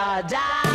or die.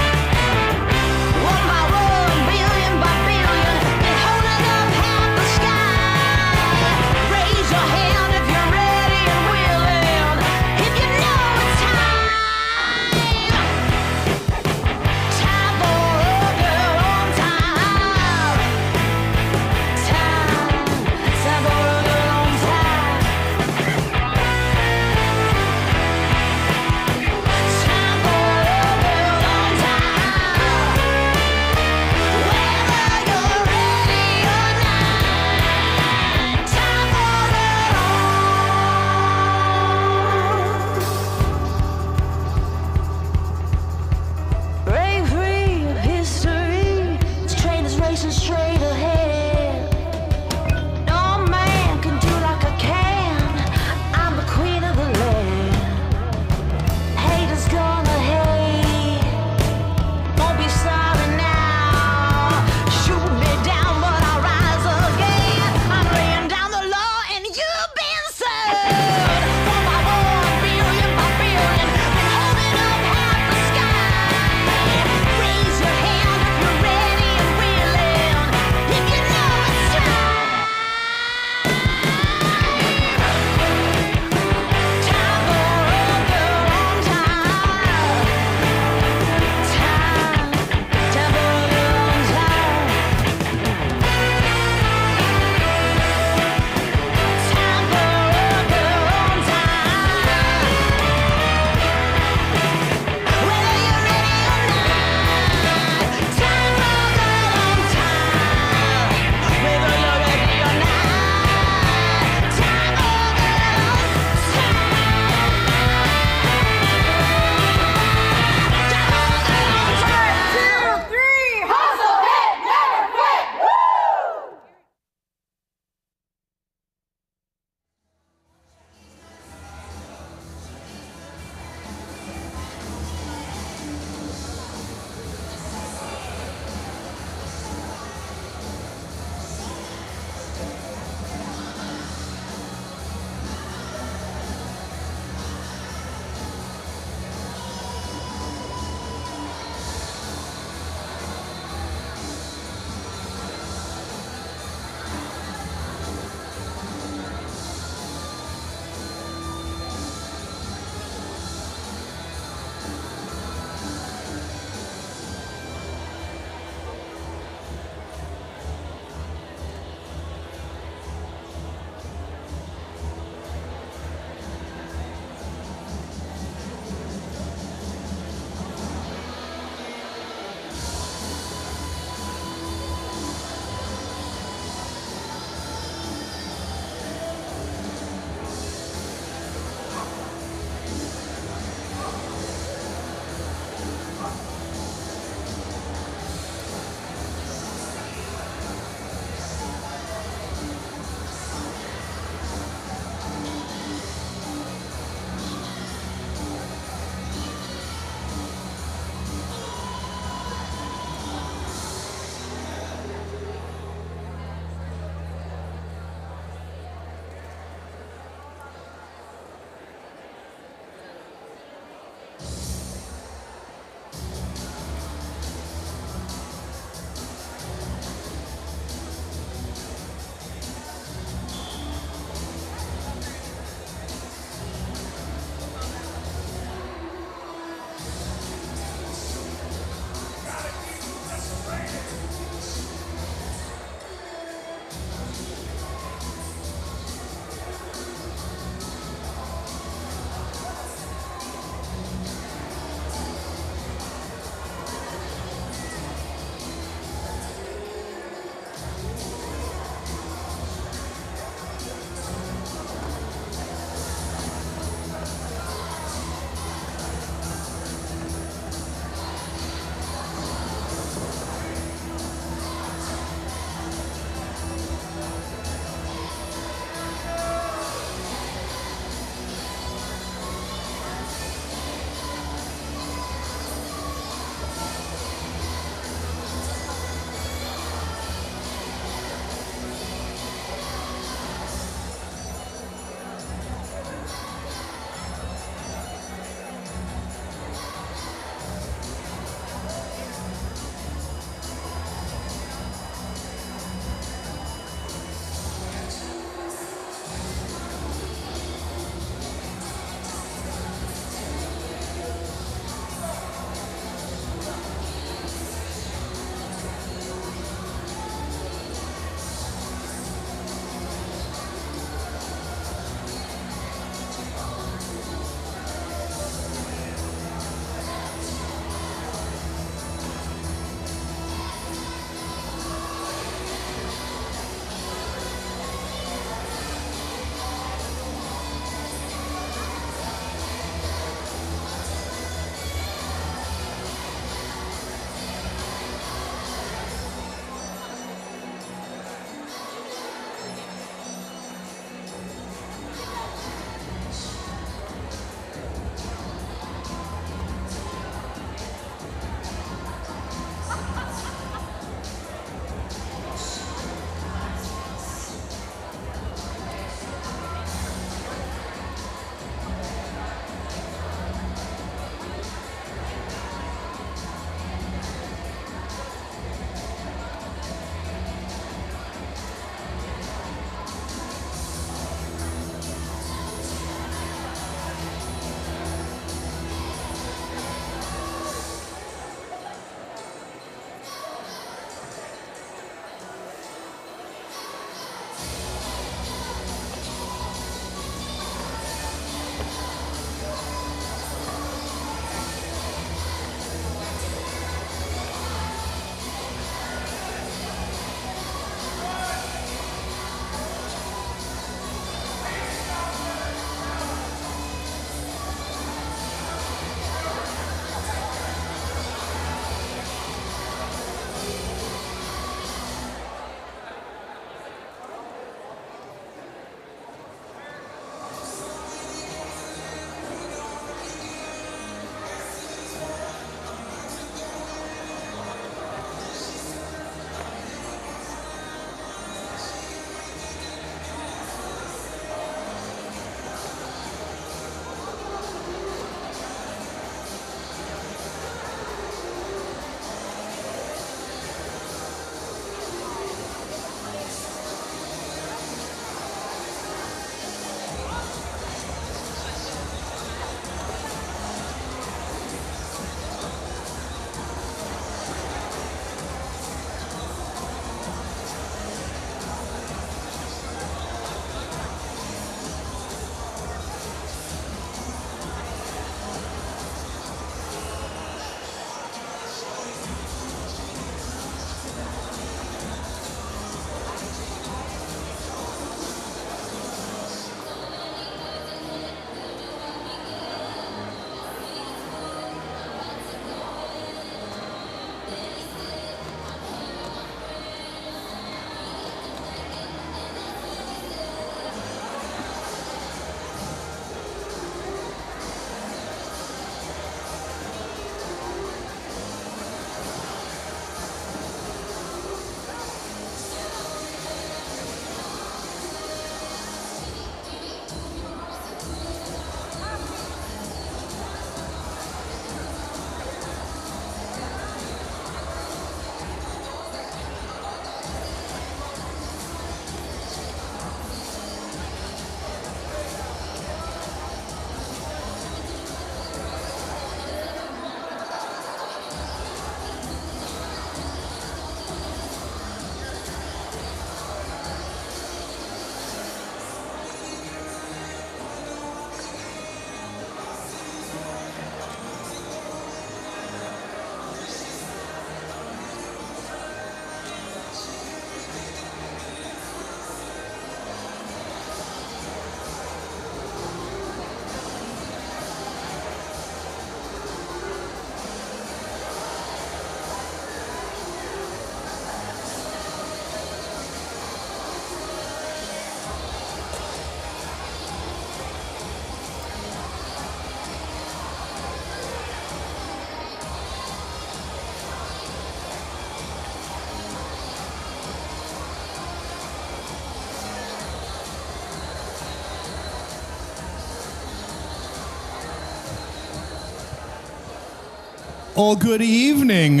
Well, good evening,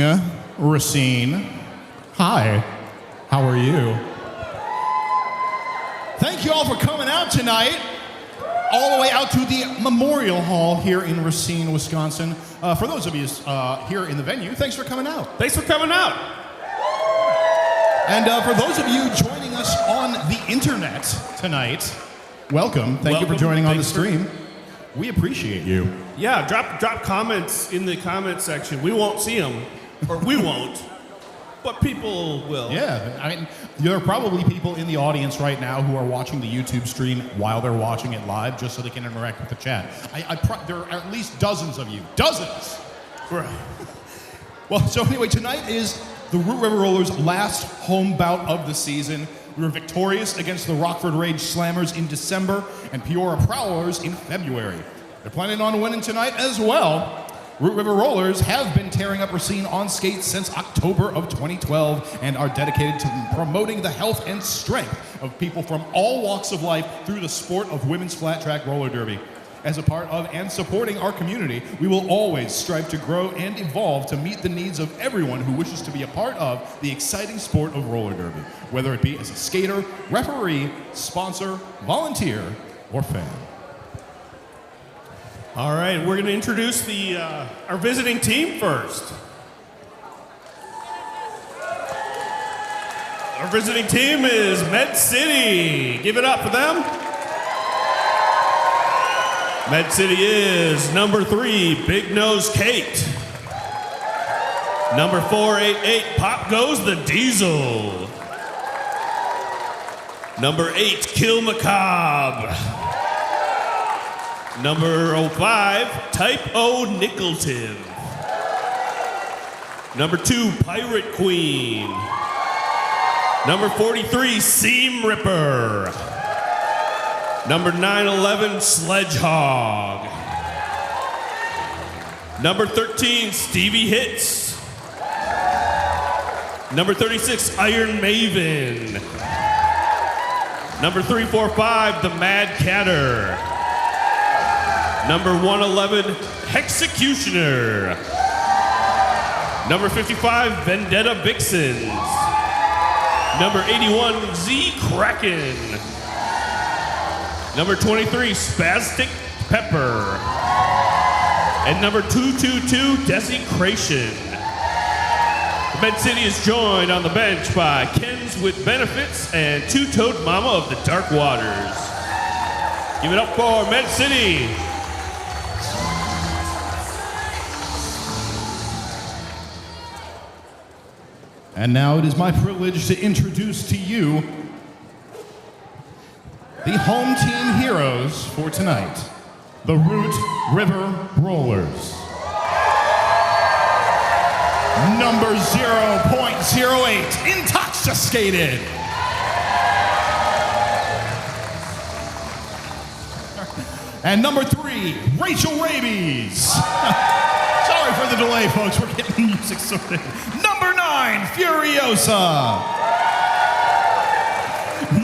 Racine. Hi, how are you? Thank you all for coming out tonight, all the way out to the Memorial Hall here in Racine, Wisconsin. For those of you here in the venue, thanks for coming out. Thanks for coming out. And for those of you joining us on the internet tonight, welcome. Thank you for joining on the stream. We appreciate you. Yeah, drop comments in the comment section. We won't see them, or we won't, but people will. Yeah, I mean, there are probably people in the audience right now who are watching the YouTube stream while they're watching it live, just so they can interact with the chat. There are at least dozens of you. Dozens! Right. Well, so anyway, tonight is the Root River Rollers' last home bout of the season. We were victorious against the Rockford Rage Slammers in December and Peoria Prowlers in February. They're planning on winning tonight as well. Root River Rollers have been tearing up Racine on skates since October of 2012 and are dedicated to promoting the health and strength of people from all walks of life through the sport of women's flat track roller derby. As a part of and supporting our community, we will always strive to grow and evolve to meet the needs of everyone who wishes to be a part of the exciting sport of roller derby, whether it be as a skater, referee, sponsor, volunteer, or fan. All right, we're going to introduce our visiting team first. Our visiting team is MedCity. Give it up for them. MedCity is number 3, Big Nose Kate. Number 488, Pop Goes the Diesel. Number 8, Kill Macabre. Number 05, Type O Nickelton. Number 2, Pirate Queen. Number 43, Seam Ripper. Number 911, Sledge Hog. Number 13, Stevie Hits. Number 36, Iron Maven. Number 345, The Mad Catter. Number 111, Hexecutioner. Number 55, Vendetta Vixens. Number 81, Z Kraken. Number 23, Spastic Pepper. And number 222, Desecration. MedCity is joined on the bench by Kens with Benefits and Two-Toed Mama of the Dark Waters. Give it up for MedCity. And now it is my privilege to introduce to you the home team heroes for tonight, the Root River Rollers. Number 0.08, Intoxicated. And number 3, Rachel Rabies. Sorry for the delay, folks. We're getting music sorted. Number 9, Furiosa.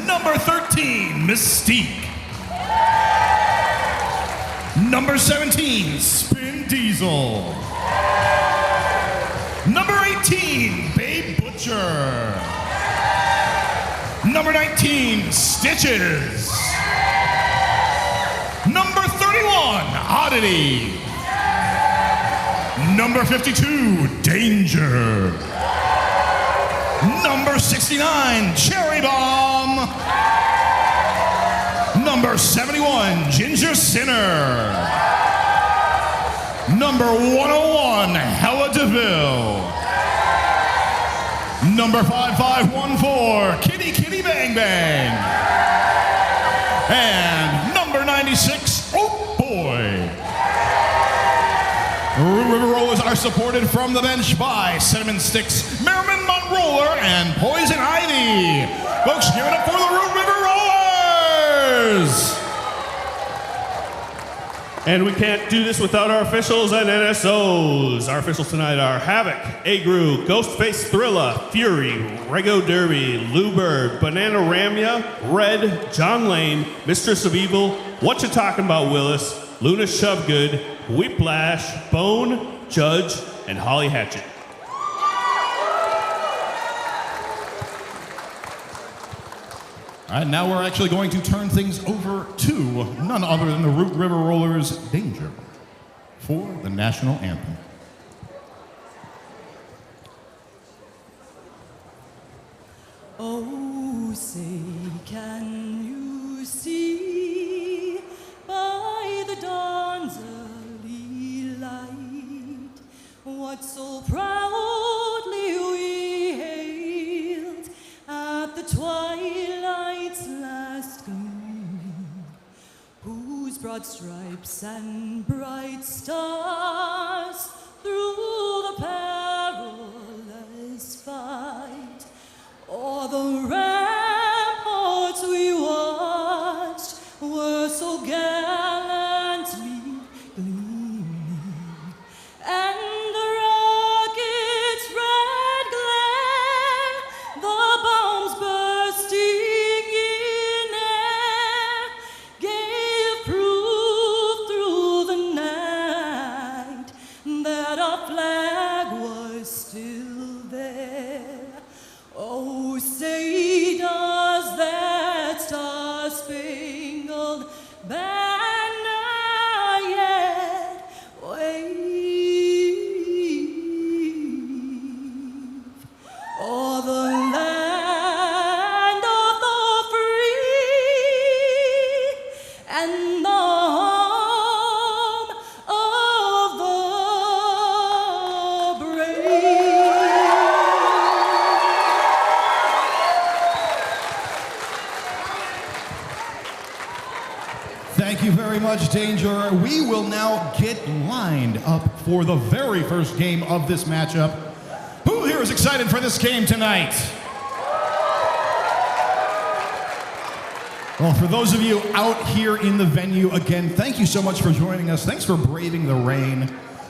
Number 13, Mystique. Number 17, Spin Diesel. Number 18, Babe Butcher. Number 19, Stitches. Number 31, Oddity. Number 52, Danger. Number 69, Cherry Bomb. Number 71, Ginger Sinner. Number 101, Hella DeVille. Number 5514, Kitty Kitty Bang Bang. And number 96, Oh Boy. Root River Rollers are supported from the bench by Cinnamon Sticks, Merriman Mont Roller, and Poison Ivy. Folks, give it up for the Root River Rollers! And we can't do this without our officials and NSOs. Our officials tonight are Havoc, Agru, Ghostface Thrilla, Fury, Rego Derby, Lou Bird, Banana Ramya, Red, John Lane, Mistress of Evil, What You Talking About Willis, Luna Shovegood, Whiplash, Bone, Judge, and Holly Hatchett. All right, now we're actually going to turn things over to none other than the Root River Rollers Danger for the national anthem. Oh, say, can you see by the dawn's early light what so proudly we hailed at the twilight's last gleam, whose broad stripes and bright stars through the perilous fight o'er the ramparts we watched were so gallantly gleaming, and the rocket's red glare, the bombs bursting in air, gave proof through the night that our flag was still there. Oh, say does that star-spangled banner yet wave o'er the land of the free and the home of the brave? Thank you very much, Danger. We will now get lined up for the very first game of this matchup. Who here is excited for this game tonight? Well, for those of you out here in the venue, again, thank you so much for joining us. Thanks for braving the rain.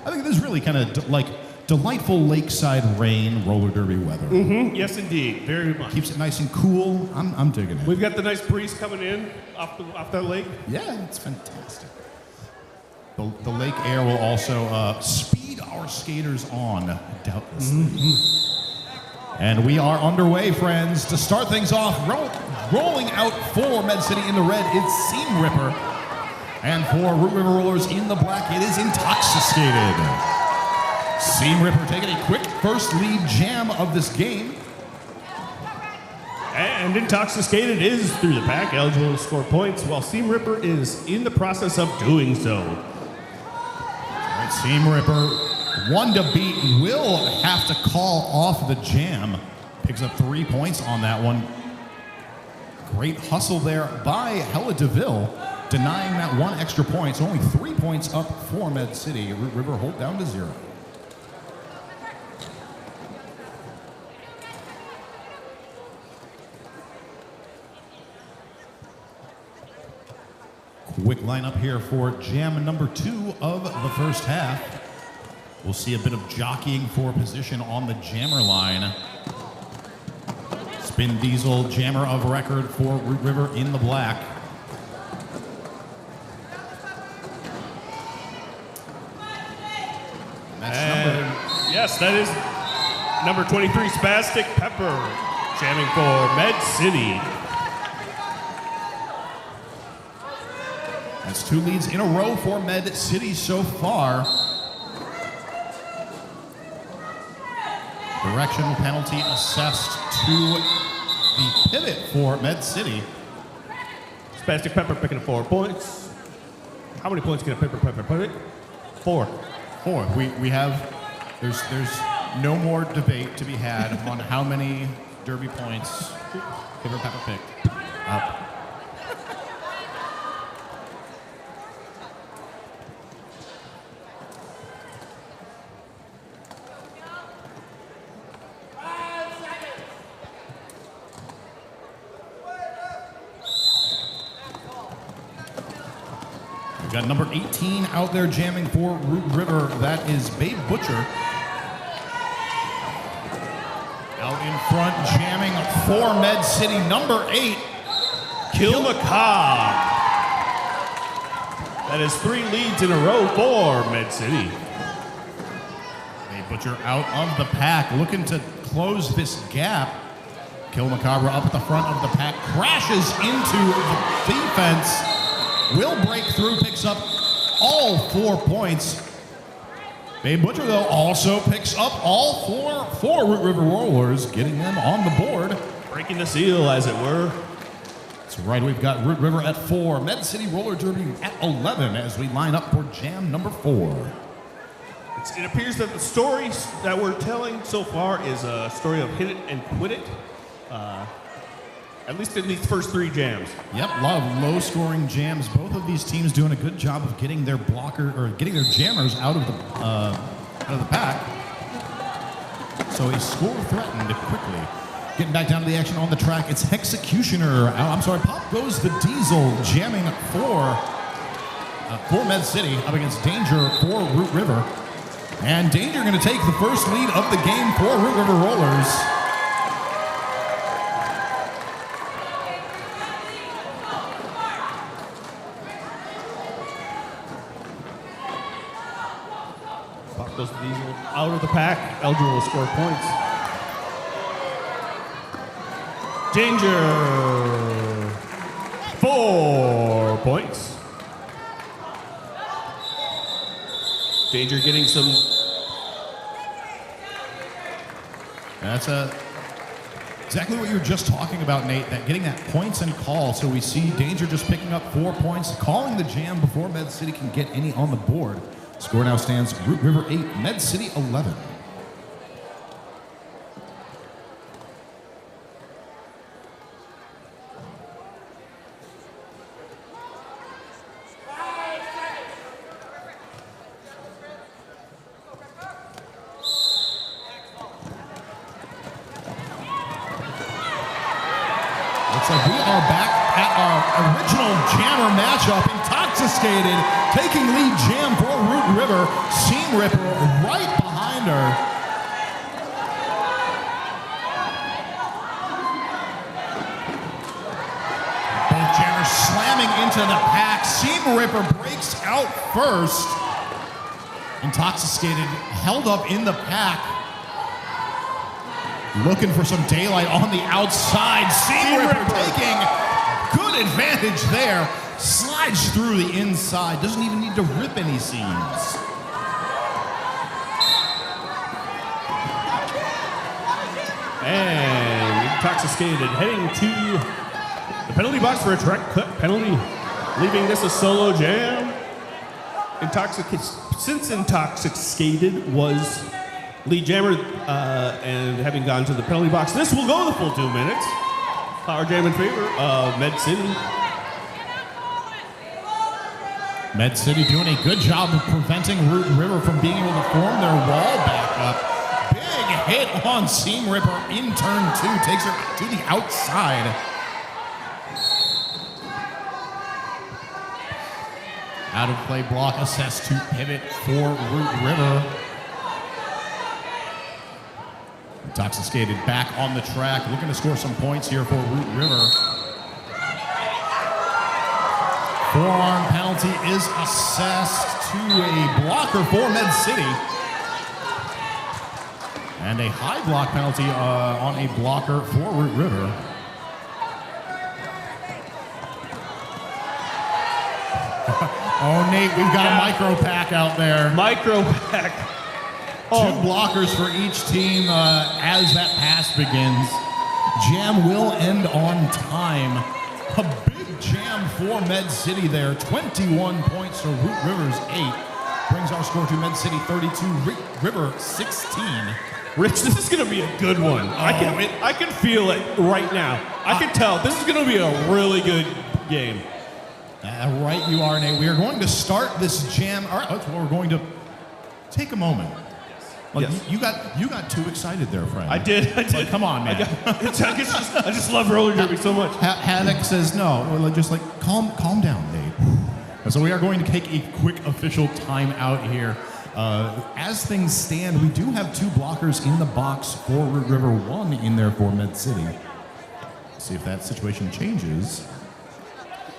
I think this is really kind of like delightful lakeside rain, roller derby weather. Yes, indeed. Very much. Keeps it nice and cool. I'm digging it. We've got the nice breeze coming in off that lake. Yeah, it's fantastic. The lake air will also speed our skaters on, doubtlessly. And we are underway, friends. To start things off, rolling out for MedCity in the red, it's Seam Ripper. And for Root River Rollers in the black, it is Intoxicated. Seam Ripper taking a quick first lead jam of this game. And Intoxicated is through the pack, eligible to score points, while Seam Ripper is in the process of doing so. All right, Seam Ripper, one to beat, will have to call off the jam. Picks up 3 points on that one. Great hustle there by Hella DeVille, denying that one extra point. So only 3 points up for MedCity. Root River hold down to 0. Quick lineup here for jam number 2 of the first half. We'll see a bit of jockeying for position on the jammer line. Spin Diesel, jammer of record for Root River in the black. Yes, that is number 23, Spastic Pepper, jamming for MedCity. That's 2 leads in a row for MedCity so far. Directional penalty assessed to the pivot for MedCity. Spastic Pepper picking up 4 points. How many points can a Pepper put it? 4. 4. We have, there's no more debate to be had on how many derby points Pepper picked up. Got number 18 out there jamming for Root River. That is Babe Butcher. Out in front jamming for MedCity, number 8. Kill Macabre. That is 3 leads in a row for MedCity. Babe Butcher out of the pack, looking to close this gap. Kill Macabre up at the front of the pack, crashes into the defense. Will break through, picks up all 4 points. Babe Butcher, though, also picks up all four Root River Rollers, getting them on the board. Breaking the seal, as it were. That's right, we've got Root River at 4, MedCity Roller Derby at 11 as we line up for jam number 4. It appears that the story that we're telling so far is a story of hit it and quit it. At least in these first 3 jams. Yep, a lot of low-scoring jams. Both of these teams doing a good job of getting their getting their jammers out of the pack. So a score threatened quickly. Getting back down to the action on the track, it's Hexecutioner. Pop goes the Diesel, jamming for MedCity up against Danger for Root River. And Danger going to take the first lead of the game for Root River Rollers. Pop goes the Diesel out of the pack. Elgin will score points. Danger, 4 points. Danger getting some. That's exactly what you were just talking about, Nate, that getting that points and call. So we see Danger just picking up 4 points, calling the jam before MedCity can get any on the board. Score now stands Root River 8, MedCity 11. Looks like we are back at our original jammer matchup. Intoxicated, taking lead jam for Root River. Seam Ripper right behind her. Both jammers slamming into the pack. Seam Ripper breaks out first. Intoxicated held up in the pack. Looking for some daylight on the outside. Seam Ripper taking good advantage there. Slides through the inside. Doesn't even need to rip any seams. And Intoxicated heading to the penalty box for a track cut penalty, leaving this a solo jam. Since Intoxicated was lead jammer and having gone to the penalty box, this will go the full 2 minutes. Power jam in favor of MedCity. MedCity doing a good job of preventing Root River from being able to form their wall back up. Big hit on Seam Ripper in turn 2. Takes her to the outside. Out of play block assessed to pivot for Root River. Intoxicated back on the track, looking to score some points here for Root River. Forearm penalty is assessed to a blocker for MedCity. And a high block penalty on a blocker for Root River. Oh, Nate, we've got a micro pack out there. Micro pack. Two blockers for each team as that pass begins. Jam will end on time. A big jam for MedCity there. 21 points to Root River's 8. Brings our score to MedCity 32, Root River 16. Rich, this is going to be a good one. I can feel it right now. I can tell this is going to be a really good game. Right you are, Nate. We are going to start this jam. All right, that's what we're going to take a moment. Like, yes. You got too excited there, friend. I did. Like, come on, man. I just love roller derby so much. Havoc says no. We're just like, calm down, Nate. So we are going to take a quick official timeout here. As things stand, we do have 2 blockers in the box for Root River, 1 in there for MedCity. See if that situation changes.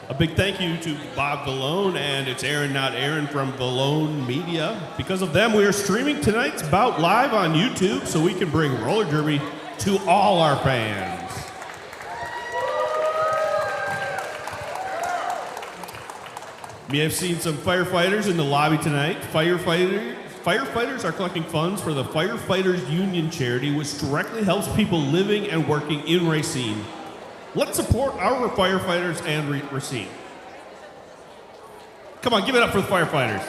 A big thank you to Bob Vallone and It's Aaron Not Aaron from Vallone Media. Because of them, we are streaming tonight's bout live on YouTube so we can bring roller derby to all our fans. We have seen some firefighters in the lobby tonight. Firefighters are collecting funds for the Firefighters Union charity, which directly helps people living and working in Racine. Let's support our firefighters and Racine. Come on, give it up for the firefighters.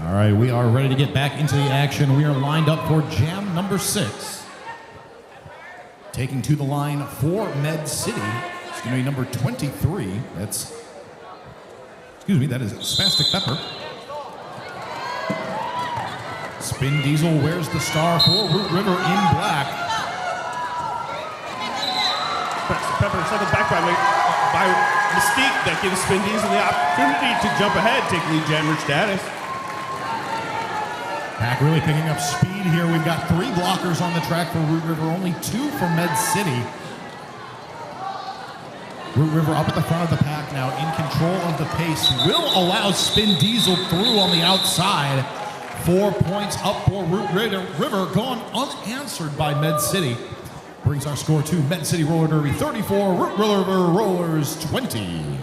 All right, we are ready to get back into the action. We are lined up for jam number 6. Taking to the line for MedCity, it's going to be number 23. That is Spastic Pepper. Spin Diesel wears the star for Root River in black. Spastic Pepper second back by Mystique that gives Spin Diesel the opportunity to jump ahead, take lead jammer status. Pack really picking up speed here. We've got 3 blockers on the track for Root River, only 2 for MedCity. Root River up at the front of the pack now, in control of the pace. Will allow Spin Diesel through on the outside. 4 points up for Root River, gone unanswered by MedCity. Brings our score to MedCity Roller Derby 34, Root River Rollers 20.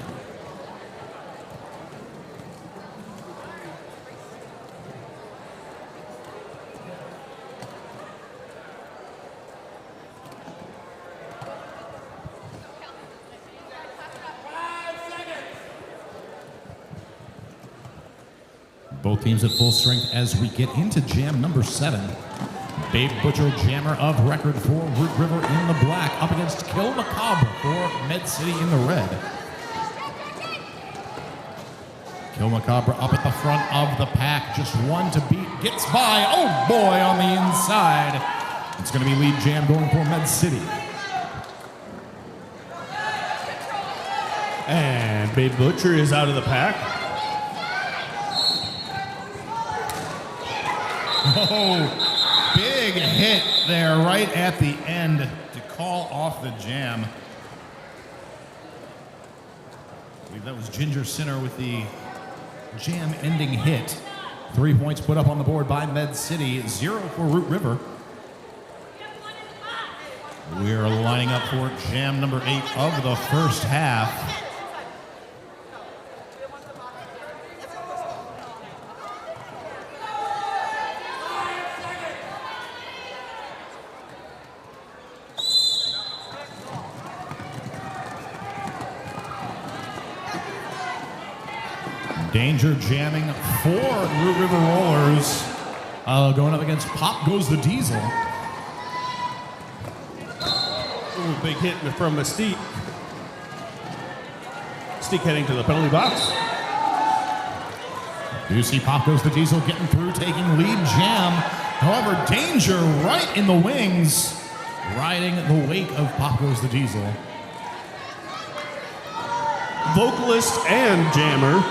Both teams at full strength as we get into jam number 7. Babe Butcher, jammer of record for Root River in the black, up against Kill Macabre for MedCity in the red. Kill Macabre up at the front of the pack, just 1 to beat, gets by, oh boy, on the inside. It's going to be lead jam going for MedCity. And Babe Butcher is out of the pack. Oh, big hit there right at the end to call off the jam. I believe that was Ginger Sinner with the jam-ending hit. 3 points put up on the board by MedCity, 0 for Root River. We're lining up for jam number 8 of the first half. Danger jamming for Root River Rollers. Going up against Pop Goes the Diesel. Ooh, big hit from Mystique. Mystique heading to the penalty box. You see Pop Goes the Diesel getting through, taking lead jam. However, Danger right in the wings, riding the wake of Pop Goes the Diesel. Vocalist and jammer.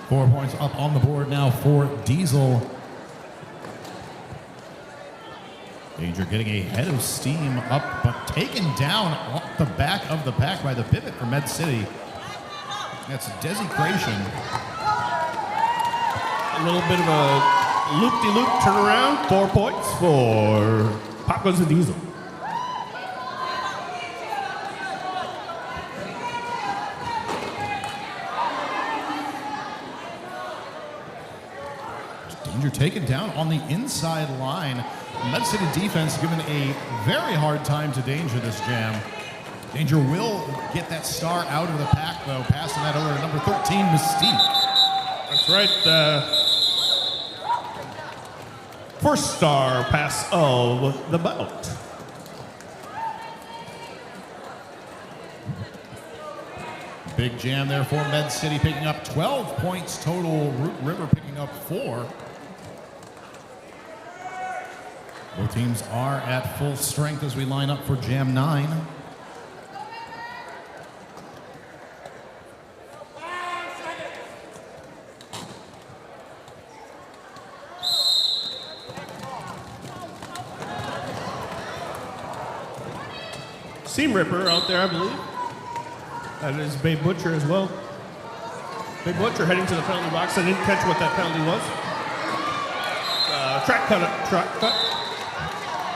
Four points up on the board now for Diesel. Danger getting a head of steam up, but taken down off the back of the pack by the pivot for MedCity. That's desecration. A little bit of a loop-de-loop turnaround. 4 points for Pop Goes the Diesel. Danger taken down on the inside line. MedCity defense given a very hard time to Danger this jam. Danger will get that star out of the pack, though, passing that over to number 13, Mystique. That's right. First star pass of the bout. Big jam there for MedCity, picking up 12 points total. Root River picking up 4. Both teams are at full strength as we line up for Jam 9. Seam Ripper out there, I believe. That is Babe Butcher as well. Babe Butcher heading to the penalty box. I didn't catch what that penalty was. Track cut.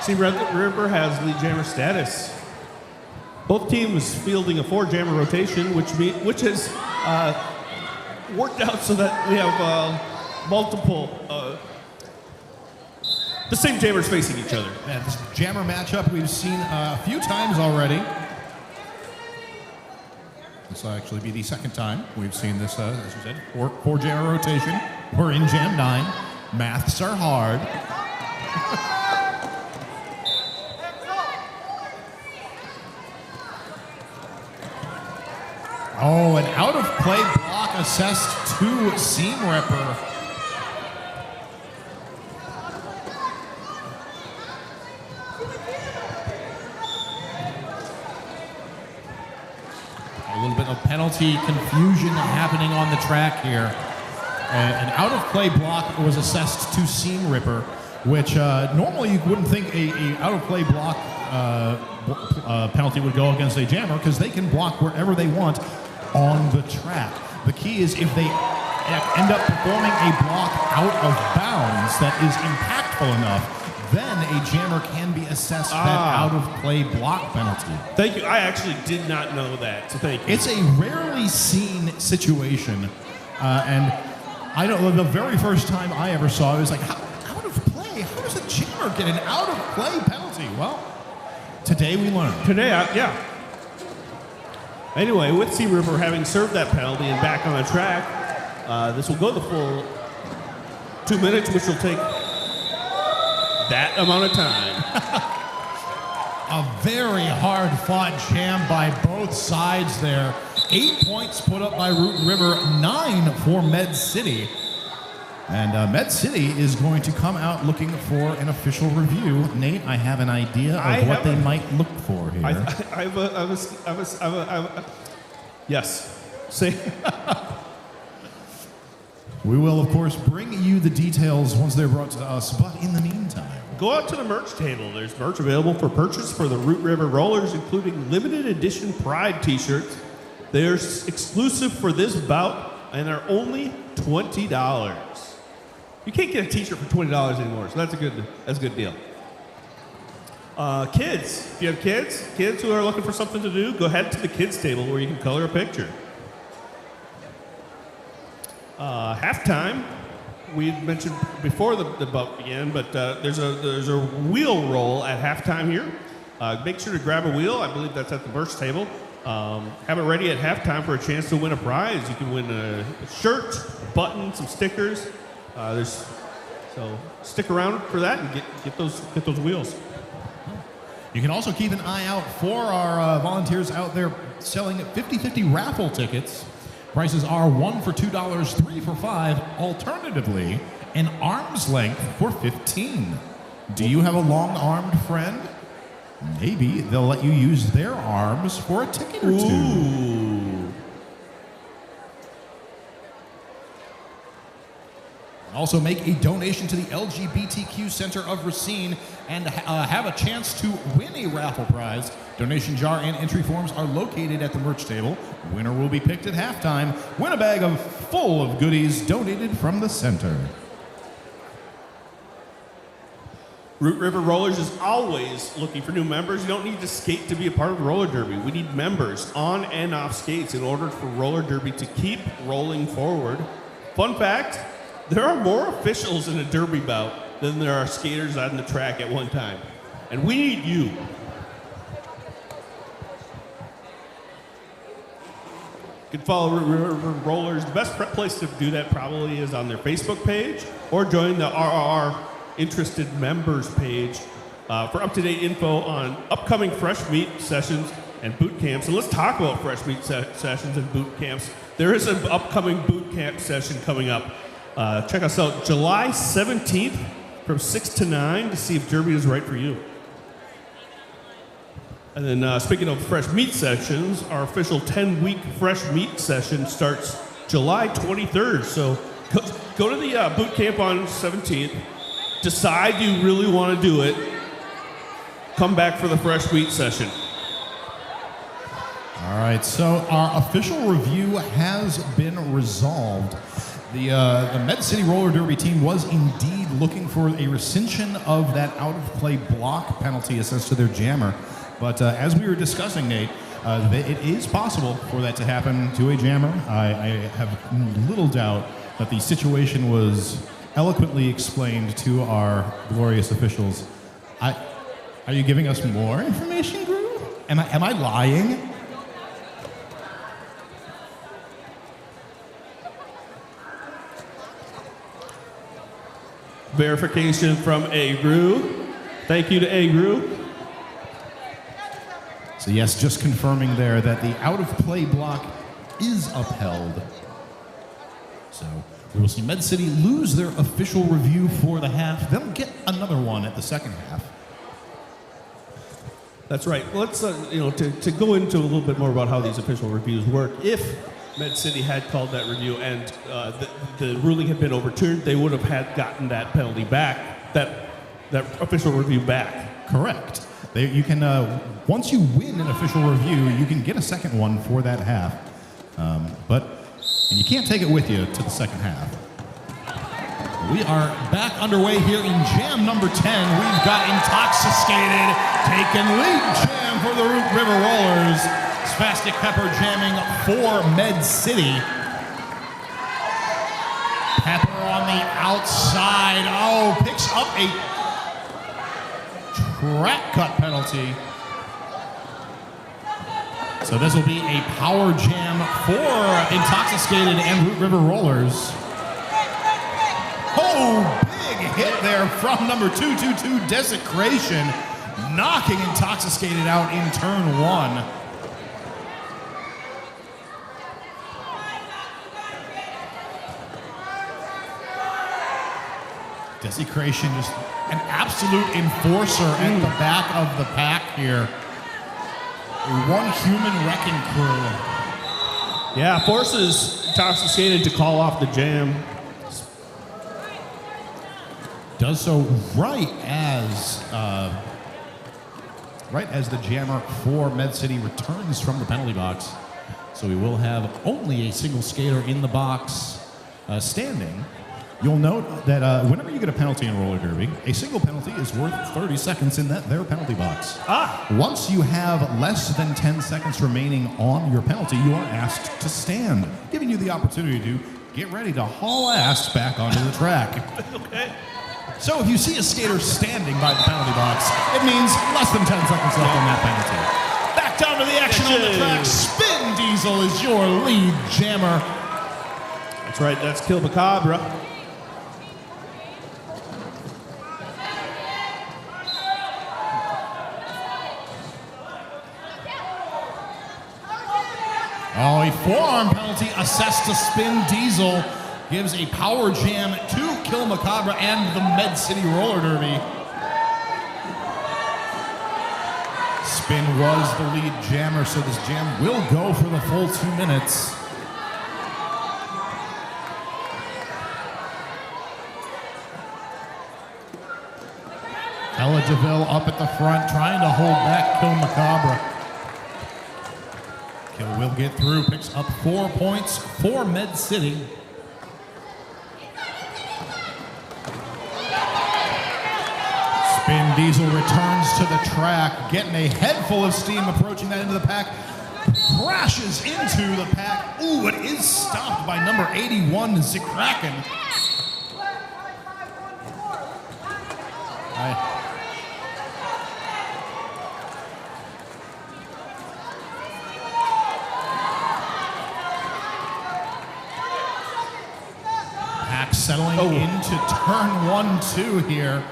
Seam Ripper has lead jammer status. Both teams fielding a 4-jammer rotation, which has worked out so that we have multiple, the same jammers facing each other. Yeah, this jammer matchup we've seen a few times already. This will actually be the second time we've seen this, as you said, four jammer rotation. We're in Jam 9. Maths are hard. Oh, an out-of-play block assessed to Seam Ripper. A little bit of penalty confusion happening on the track here. An out-of-play block was assessed to Seam Ripper, which normally you wouldn't think a out-of-play block penalty would go against a jammer because they can block wherever they want on the track. The key is if they end up performing a block out of bounds that is impactful enough, then a jammer can be assessed that out-of-play block penalty. Thank you. I actually did not know that, so thank you. It's a rarely seen situation, and I know the very first time I ever saw it was like, out of play? How does a jammer get an out-of-play penalty? Well, today we learned. Today, yeah. Anyway, with Seam Ripper having served that penalty and back on the track, this will go the full 2 minutes, which will take that amount of time. A very hard-fought jam by both sides there. 8 points put up by Root River, 9 for MedCity. And MedCity is going to come out looking for an official review. Nate, I have an idea of what they might look for here. Yes. Say. We will, of course, bring you the details once they're brought to us. But in the meantime, go out to the merch table. There's merch available for purchase for the Root River Rollers, including limited edition Pride t-shirts. They're exclusive for this bout, and they're only $20. You can't get a t-shirt for $20 anymore, so that's a good deal. Kids, if you have kids who are looking for something to do, go ahead to the kids table where you can color a picture. Halftime, we mentioned before the bout began, but there's a wheel roll at halftime here. Make sure to grab a wheel. I believe that's at the merch table. Have it ready at halftime for a chance to win a prize. You can win a shirt, a button, some stickers. So stick around for that and get those wheels. You can also keep an eye out for our volunteers out there selling 50-50 raffle tickets. Prices are 1 for $2, 3 for $5. Alternatively, an arm's length for $15. Do you have a long-armed friend? Maybe they'll let you use their arms for a ticket or two. Ooh. Also make a donation to the LGBTQ Center of Racine and have a chance to win a raffle prize. Donation jar and entry forms are located at the merch table. Winner will be picked at halftime. Win a bag full of goodies donated from the center. Root River Rollers is always looking for new members. You don't need to skate to be a part of roller derby. We need members on and off skates in order for roller derby to keep rolling forward. Fun fact, there are more officials in a derby bout than there are skaters on the track at one time. And we need you. You can follow Root River Rollers. The best place to do that probably is on their Facebook page or join the RRR Interested Members page for up-to-date info on upcoming fresh meat sessions and boot camps. And let's talk about fresh meat sessions and boot camps. There is an upcoming boot camp session coming up. Check us out July 17th from 6 to 9 to see if derby is right for you. And then speaking of fresh meat sessions, our official 10-week fresh meat session starts July 23rd. So go to the boot camp on 17th. Decide you really want to do it. Come back for the fresh meat session. All right, so our official review has been resolved. The MedCity Roller Derby team was indeed looking for a rescission of that out-of-play block penalty assessed to their jammer. But as we were discussing, Nate, it is possible for that to happen to a jammer. I have little doubt that the situation was eloquently explained to our glorious officials. Are you giving us more information, Gru? Am I lying? Verification from A-Gru. Thank you to A-Gru. So yes, just confirming there that the out-of-play block is upheld. So we will see MedCity lose their official review for the half. They'll get another one at the second half. That's right. Let's, to go into a little bit more about how these official reviews work. If MedCity had called that review and the ruling had been overturned, they would have gotten that penalty back, that official review back. Correct. You can once you win an official review, you can get a second one for that half. And you can't take it with you to the second half. We are back underway here in jam number 10. We've got Intoxicated taking lead jam for the Root River Rollers. Spastic Pepper jamming for MedCity. Pepper on the outside. Oh, picks up a track cut penalty. So this will be a power jam for Intoxicated and Root River Rollers. Oh, big hit there from number 222, Desecration, knocking Intoxicated out in turn 1. Desecration, just an absolute enforcer at the back of the pack here. A one human wrecking crew. Yeah, forces Intoxicated to call off the jam. Does so right as the jammer for MedCity returns from the penalty box. So we will have only a single skater in the box standing. You'll note that whenever you get a penalty in roller derby, a single penalty is worth 30 seconds in their penalty box. Once you have less than 10 seconds remaining on your penalty, you are asked to stand, giving you the opportunity to get ready to haul ass back onto the track. Okay. So if you see a skater standing by the penalty box, it means less than 10 seconds left on that penalty. Back down to the action on the track. Spin Diesel is your lead jammer. That's right, that's Kill Macabre. Oh, a forearm penalty assessed to Spin Diesel. Gives a power jam to Kill Macabre and the MedCity Roller Derby. Spin was the lead jammer, so this jam will go for the full 2 minutes. Ella DeVille up at the front, trying to hold back Kill Macabre. Kill will get through, picks up 4 points for MedCity. Spin Diesel returns to the track, getting a head full of steam, approaching that into the pack. Crashes into the pack. Ooh, it is stopped by number 81, Zikraken. Pack settling into turn 1-2 here.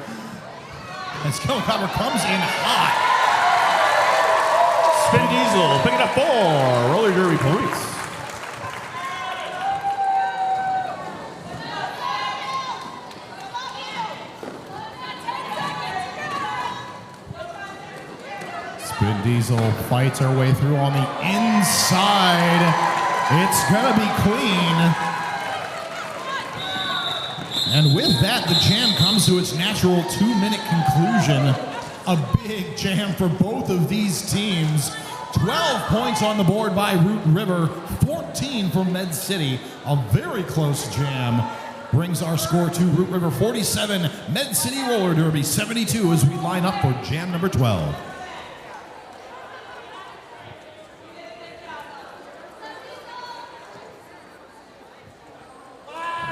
As Kill Macabre comes in hot. Spin Diesel picking up 4 roller derby points. Spin Diesel fights her way through on the inside. It's gonna be clean. And with that, the jam comes to its natural 2-minute conclusion. A big jam for both of these teams. 12 points on the board by Root River, 14 for MedCity. A very close jam brings our score to Root River 47, MedCity Roller Derby 72 as we line up for jam number 12.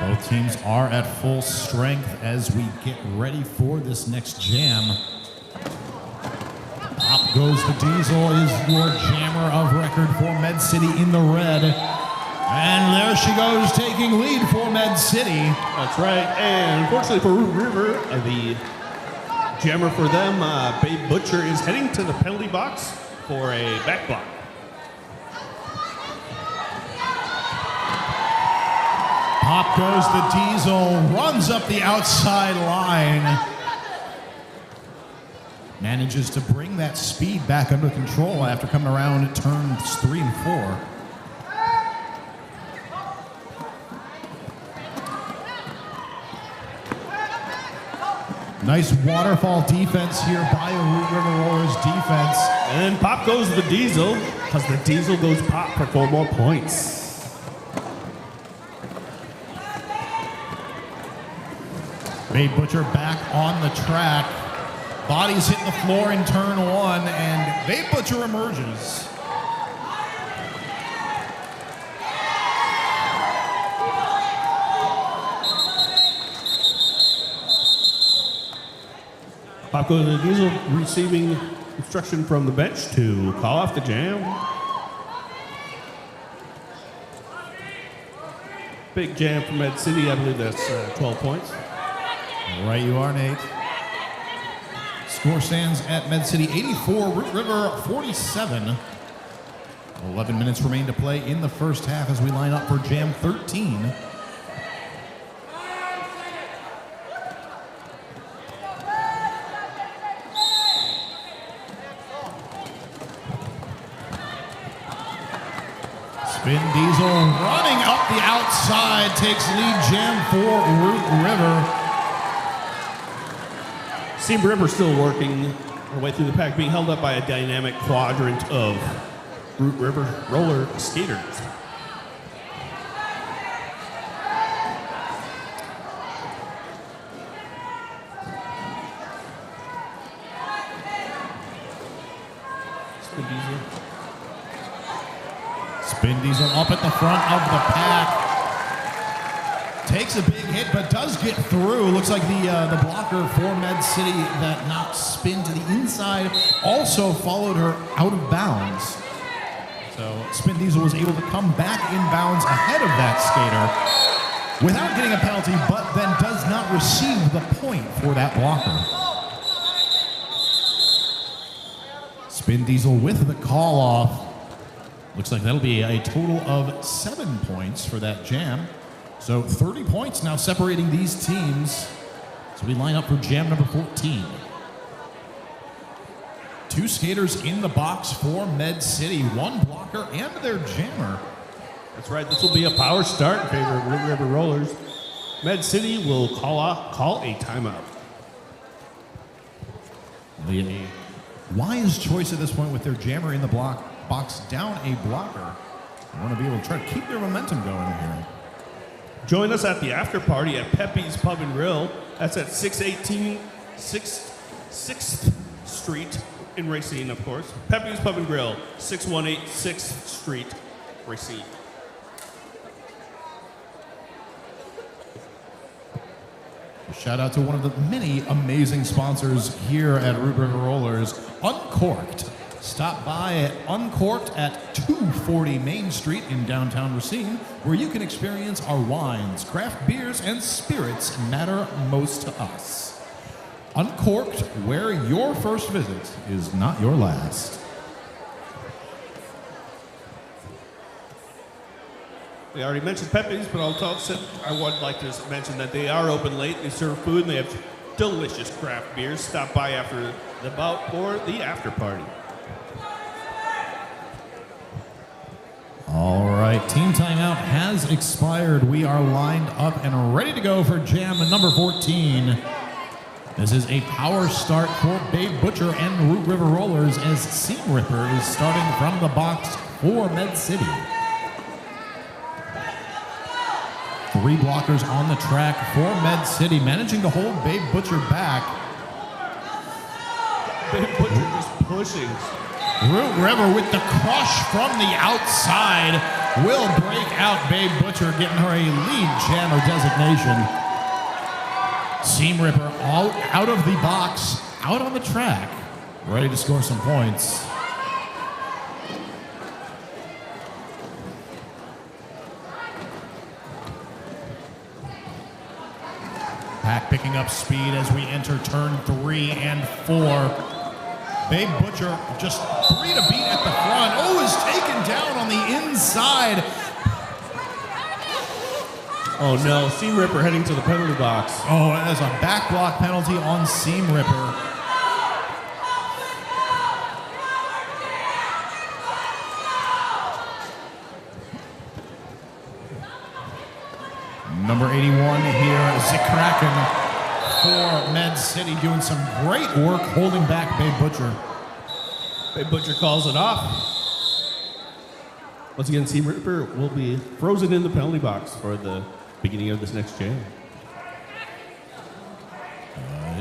Both teams are at full strength as we get ready for this next jam. Up goes the Diesel, is your jammer of record for MedCity in the red. And there she goes, taking lead for MedCity. That's right. And unfortunately for Root River, the jammer for them, Babe Butcher, is heading to the penalty box for a back block. Pop goes the Diesel, runs up the outside line. Manages to bring that speed back under control after coming around turns 3 and 4. Nice waterfall defense here by a Root River Rollers defense. And pop goes the Diesel, because the Diesel goes pop for 4 more points. Babe Butcher back on the track. Bodies hit the floor in turn 1, and Babe Butcher emerges. Pop goes the Diesel, receiving instruction from the bench to call off the jam. Big jam from MedCity, I believe that's 12 points. Right you are, Nate. Score stands at MedCity 84, Root River 47. 11 minutes remain to play in the first half as we line up for Jam 13. Spin Diesel running up the outside, takes lead jam for Root River. Steam River still working her way through the pack, being held up by a dynamic quadrant of Root River roller skaters. Spin Diesel. Spin Diesel up at the front of the pack. Takes a big hit, but does get through. Looks like the blocker for MedCity that knocked Spin to the inside also followed her out of bounds. So Spin Diesel was able to come back in bounds ahead of that skater without getting a penalty, but then does not receive the point for that blocker. Spin Diesel with the call off. Looks like that'll be a total of 7 points for that jam. So 30 points now separating these teams. So we line up for jam number 14. 2 skaters in the box for MedCity, 1 blocker and their jammer. That's right, this will be a power start in favor of Root River Rollers. MedCity will call a timeout. The wise choice at this point with their jammer in the box down a blocker. They want to be able to try to keep their momentum going here. Join us at the after party at Pepe's Pub and Grill. That's at 618 6th Street in Racine, of course. Pepe's Pub and Grill, 618 6th Street, Racine. Shout out to one of the many amazing sponsors here at Root River Rollers, Uncorked. Stop by at Uncorked at 240 Main Street in downtown Racine, where you can experience our wines, craft beers, and spirits matter most to us. Uncorked, where your first visit is not your last. We already mentioned Pepe's, but I would like to mention that they are open late. They serve food, and they have delicious craft beers. Stop by after the bout or the after party. All right, team timeout has expired. We are lined up and ready to go for jam number 14. This is a power start for Babe Butcher and the Root River Rollers as Seam Ripper is starting from the box for MedCity. 3 blockers on the track for MedCity, managing to hold Babe Butcher back. Babe Butcher just pushing. Root River with the crush from the outside will break out Babe Butcher, getting her a lead jammer designation. Seam Ripper out of the box, out on the track, ready to score some points. Pack picking up speed as we enter turn 3 and 4. Babe Butcher just 3 to beat at the front. Oh, is taken down on the inside. Oh no, Seam Ripper heading to the penalty box. Oh, and there's a back block penalty on Seam Ripper. Number 81 here, Zikraken for MedCity, doing some great work holding back Babe Butcher. Babe Butcher calls it off. Once again, Seam Ripper will be frozen in the penalty box for the beginning of this next jam.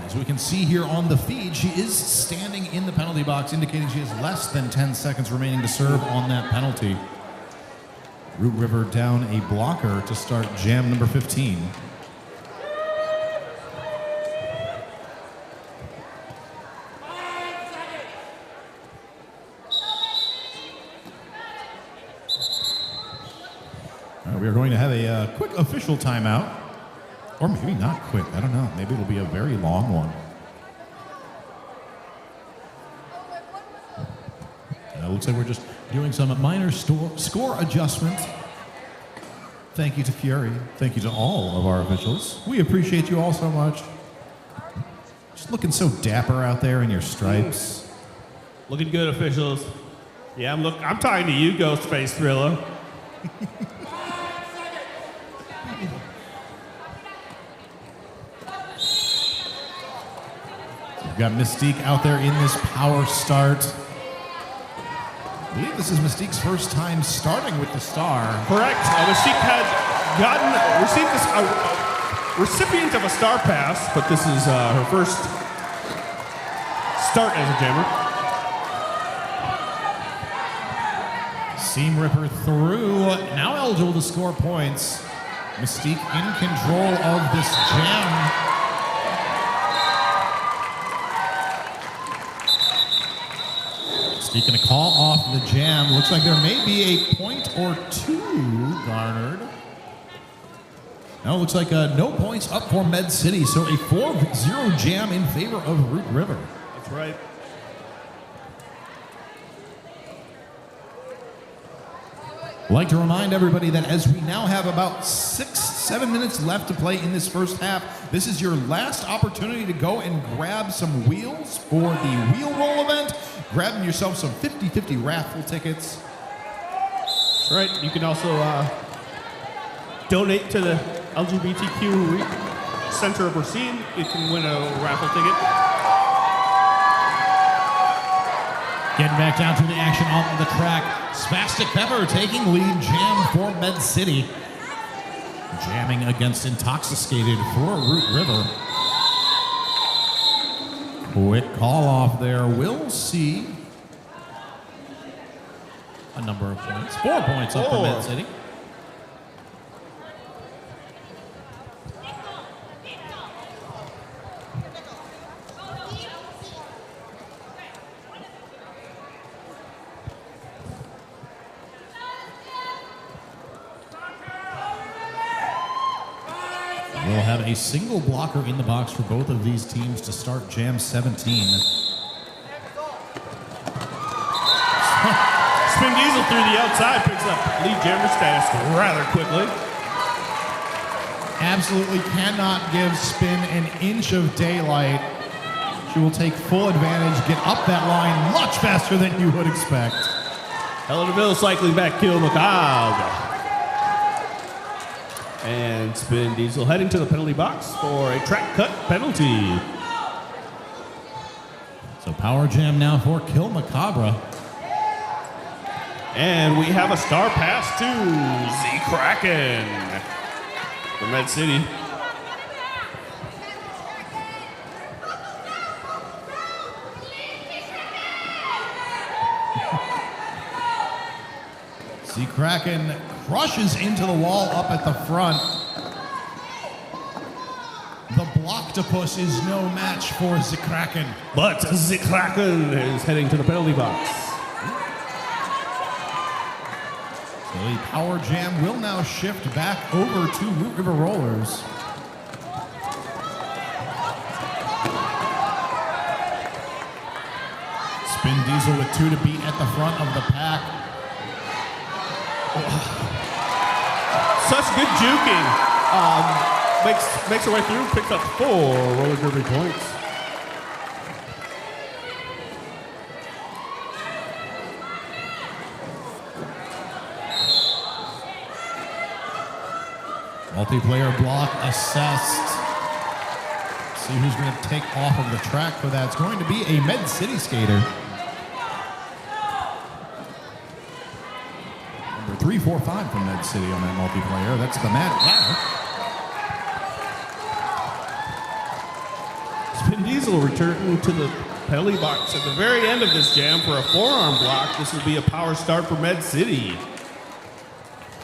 As we can see here on the feed, she is standing in the penalty box, indicating she has less than 10 seconds remaining to serve on that penalty. Root River down a blocker to start jam number 15. We are going to have a quick official timeout. Or maybe not quick. I don't know. Maybe it'll be a very long one. Looks like we're just doing some minor score adjustment. Thank you to Fury. Thank you to all of our officials. We appreciate you all so much. Just looking so dapper out there in your stripes. Looking good, officials. Yeah, I'm talking to you, Ghostface Thriller. We've got Mystique out there in this power start. I believe this is Mystique's first time starting with the star. Correct. Mystique had received this recipient of a star pass, but this is her first start as a jammer. Seam Ripper through, now eligible to score points. Mystique in control of this jam. Mystique going to call off the jam. Looks like there may be a point or 2 garnered. Now it looks like no points up for MedCity, so a 4-0 jam in favor of Root River. That's right. I'd like to remind everybody that as we now have about 6-7 minutes left to play in this first half, this is your last opportunity to go and grab some wheels for the wheel roll event. Grabbing yourself some 50-50 raffle tickets. That's right. You can also donate to the LGBTQ Center of Racine. You can win a raffle ticket. Getting back down to the action on the track. Spastic Pepper taking lead jam for MedCity. Jamming against Intoxicated for Root River. Quick call off there. We'll see a number of points. 4 points up for MedCity. We'll have a single blocker in the box for both of these teams to start Jam 17. Spin Diesel through the outside picks up lead jammer status rather quickly. Absolutely cannot give Spin an inch of daylight. She will take full advantage, get up that line much faster than you would expect. Hella DeVille cycling back Kill McCobb. And Spin Diesel heading to the penalty box for a track cut penalty. Power jam now for Kill Macabre. And we have a star pass to Z Kraken from MedCity. Z Kraken crushes into the wall up at the front. The Blocktopus is no match for Z Kraken. But Z Kraken is heading to the penalty box. So the Power Jam will now shift back over to Root River Rollers. Spin Diesel with 2 to beat at the front of the pack. Such good juking. Makes her way through, picks up 4 roller derby points. Multiplayer block assessed. See who's going to take off of the track for that. It's going to be a MedCity skater. Number 345 from MedCity on that multiplayer. That's the Mad Cow. Spin Diesel returning to the penalty box at the very end of this jam for a forearm block. This will be a power start for MedCity.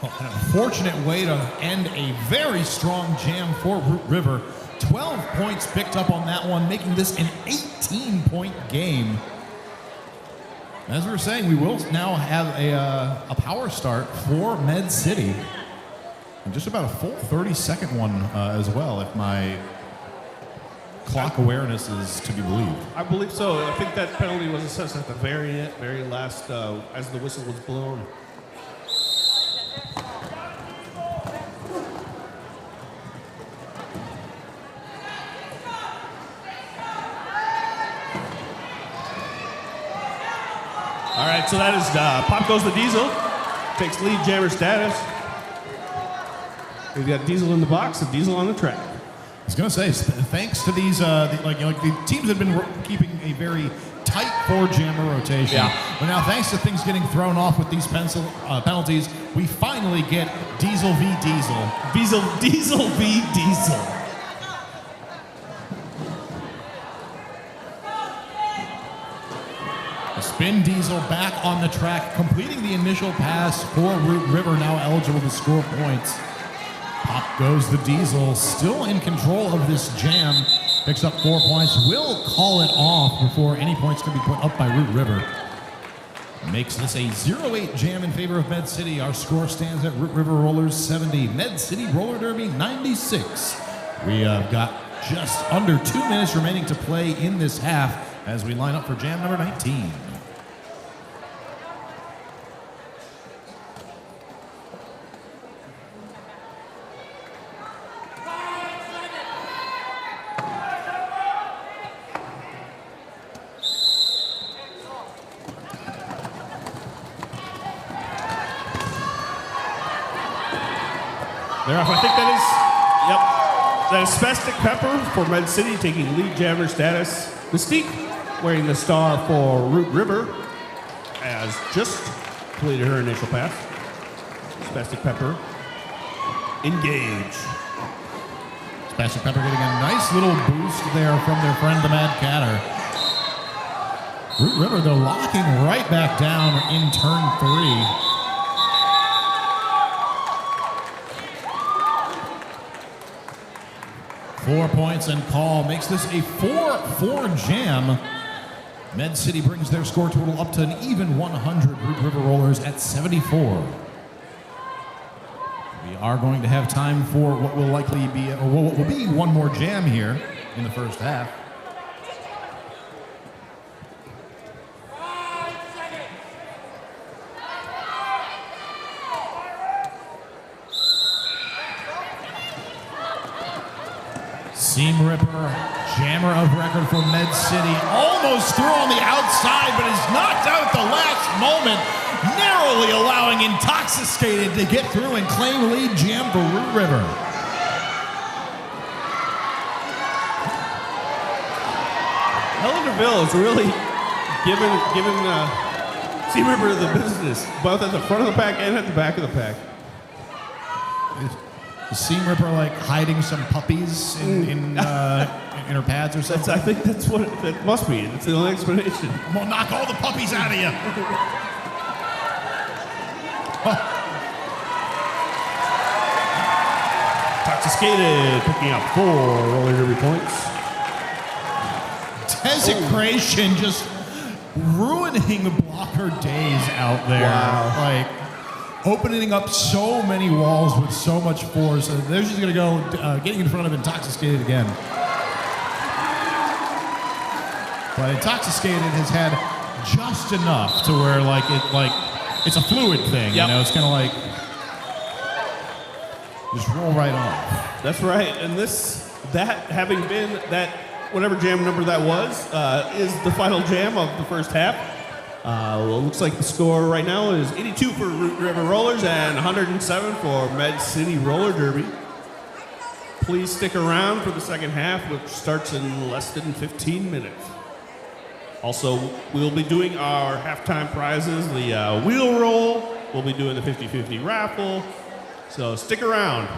Well, an unfortunate way to end a very strong jam for Root River. 12 points picked up on that one, making this an 18-point game. As we were saying, we will now have a power start for MedCity. And just about a full 30-second one as well, if my clock awareness is to be believed. I believe so. I think that penalty was assessed at the very last as the whistle was blown. All right, so that is pop goes the Diesel, takes lead jammer status. We've got Diesel in the box, and Diesel on the track. I was going to say, thanks to these, the teams have been keeping a very tight 4-jammer rotation. Yeah. But now, thanks to things getting thrown off with these penalties, we finally get Diesel v. Diesel. Diesel v. Diesel. Spin Diesel back on the track, completing the initial pass for Root River, now eligible to score points. Pop goes the Diesel, still in control of this jam. Picks up 4 points, will call it off before any points can be put up by Root River. Makes this a 0-8 jam in favor of MedCity. Our score stands at Root River Rollers 70, MedCity Roller Derby 96. We have got just under 2 minutes remaining to play in this half as we line up for jam number 19. They're off. I think that is Spastic Pepper for MedCity taking lead jammer status. Mystique wearing the star for Root River has just completed her initial pass. Spastic Pepper engage. Spastic Pepper getting a nice little boost there from their friend the Mad Catter. Root River, they're locking right back down in turn 3. Four points and call makes this a 4-4 jam. MedCity brings their score total up to an even 100. Root River Rollers at 74. We are going to have time for what will likely be, or what will be one more jam here in the first half. Seam Ripper, jammer of record for MedCity, almost through on the outside, but is knocked out at the last moment, narrowly allowing Intoxicated to get through and claim lead jam for Root River. Helen DeVille is really giving Sea River the business, both at the front of the pack and at the back of the pack. Is Seam Ripper like hiding some puppies in her pads or something? I think that's what that must be. That's the only explanation. I'm gonna knock all the puppies out of you. Toxicated, picking up 4 roller derby points. Desecration just ruining blocker days out there. Wow. Like opening up so many walls with so much force. They're just gonna go getting in front of Intoxicated again. But Intoxicated has had just enough to where it's a fluid thing. Yep. You know, it's gonna like just roll right off. That's right. And that having been that whatever jam number that was, is the final jam of the first half. Well, it looks like the score right now is 82 for Root River Rollers and 107 for MedCity Roller Derby. Please stick around for the second half, which starts in less than 15 minutes. Also, we'll be doing our halftime prizes, the wheel roll. We'll be doing the 50-50 raffle. So stick around.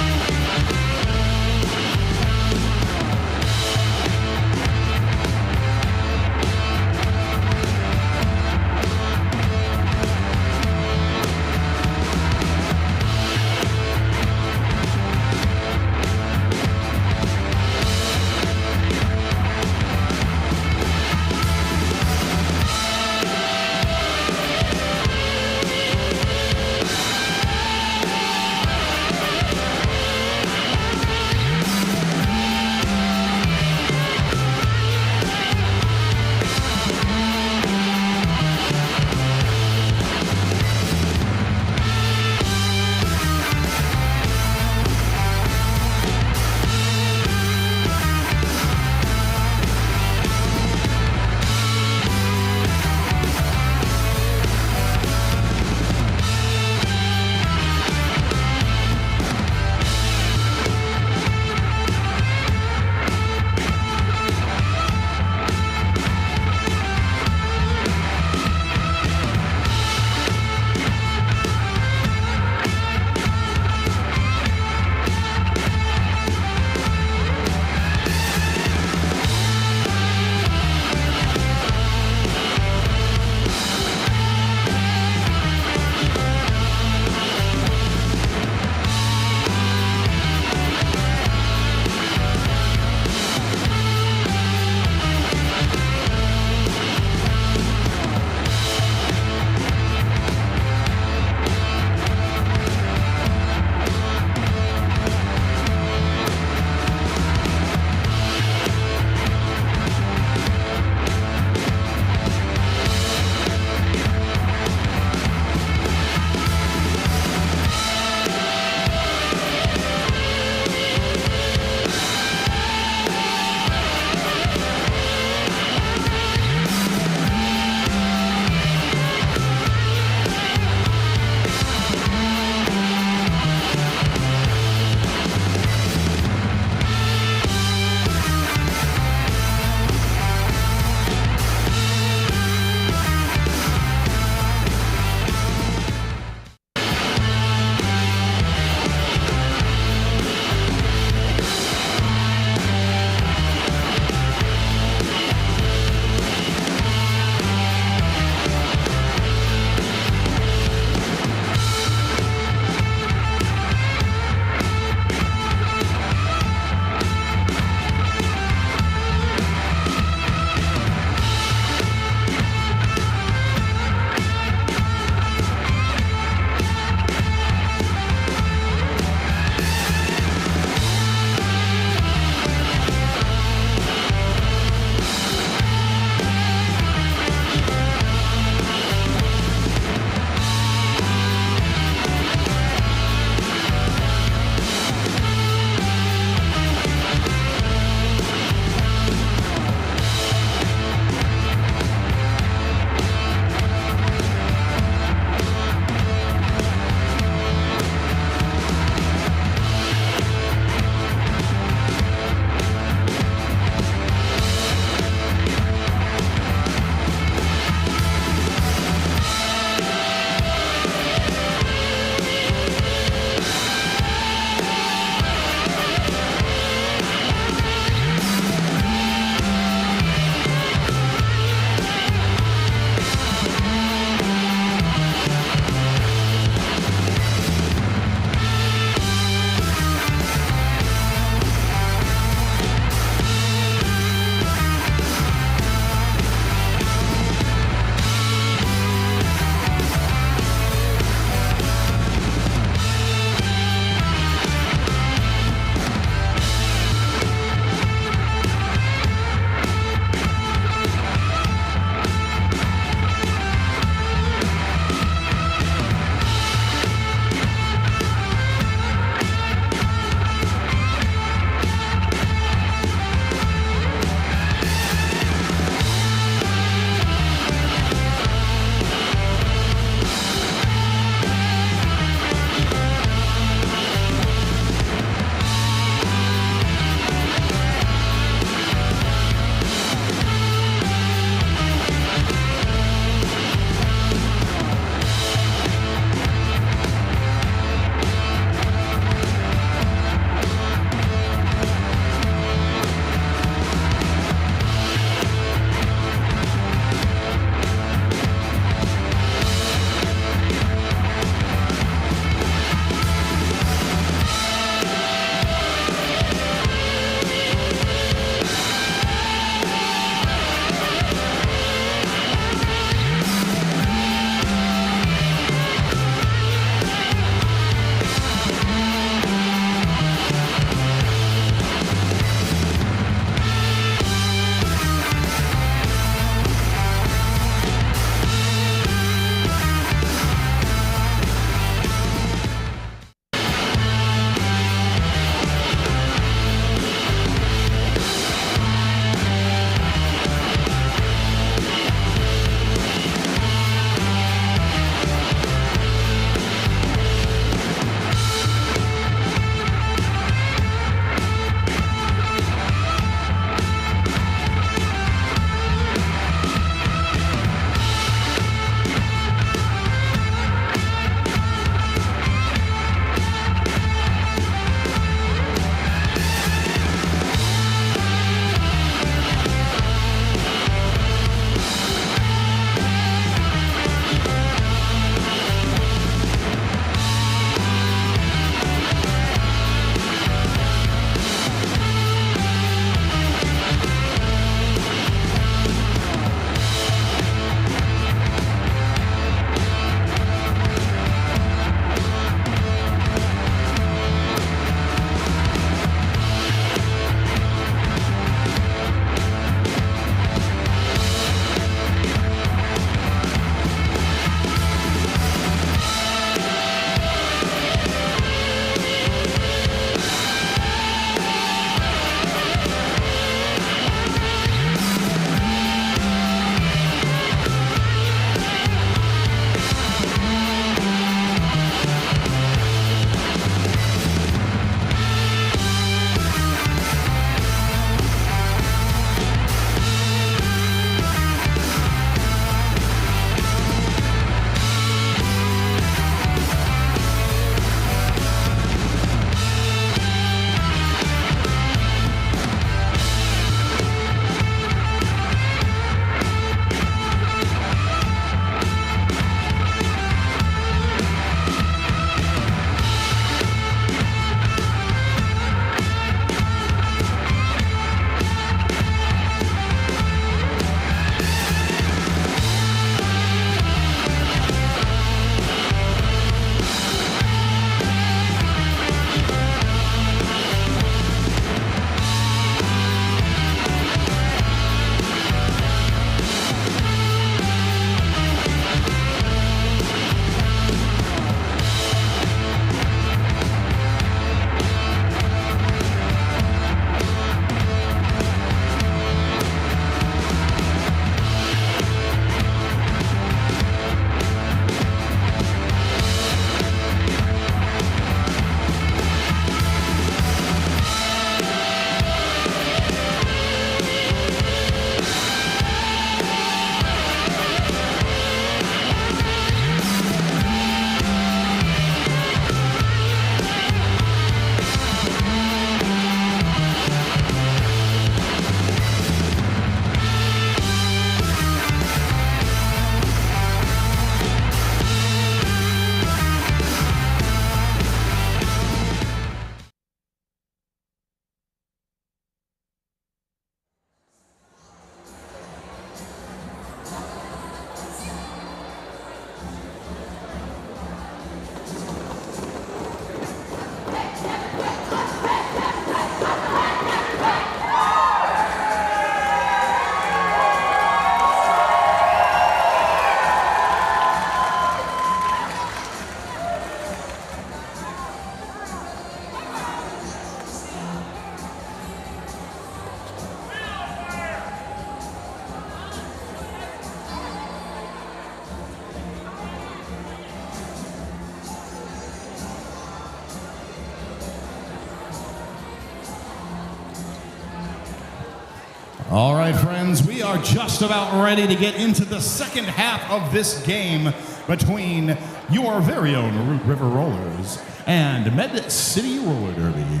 All right, friends, we are just about ready to get into the second half of this game between your very own Root River Rollers and MedCity Roller Derby.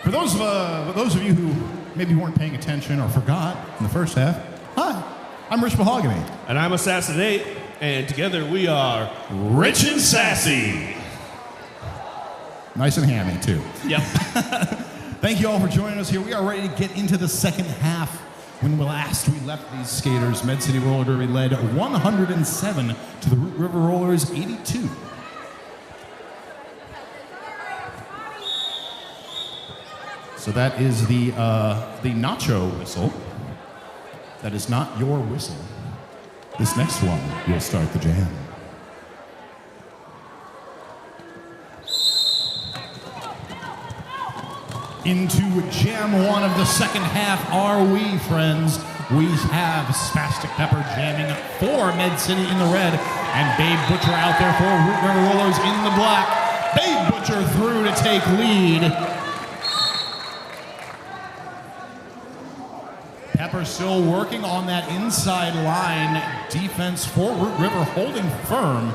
For those of you who maybe weren't paying attention or forgot in the first half, hi, I'm Rich Mahogany. And I'm Assassinate, and together we are Rich and Sassy. Nice and hammy, too. Yep. Thank you all for joining us here. We are ready to get into the second half. When last we left these skaters, MedCity Roller Derby led 107 to the Root River Rollers 82. So that is the nacho whistle. That is not your whistle. This next one will start the jam. Into jam one of the second half are we, friends. We have Spastic Pepper jamming for MedCity in the red, and Babe Butcher out there for Root River Rollers in the black. Babe Butcher through to take lead. Pepper still working on that inside line. Defense for Root River holding firm.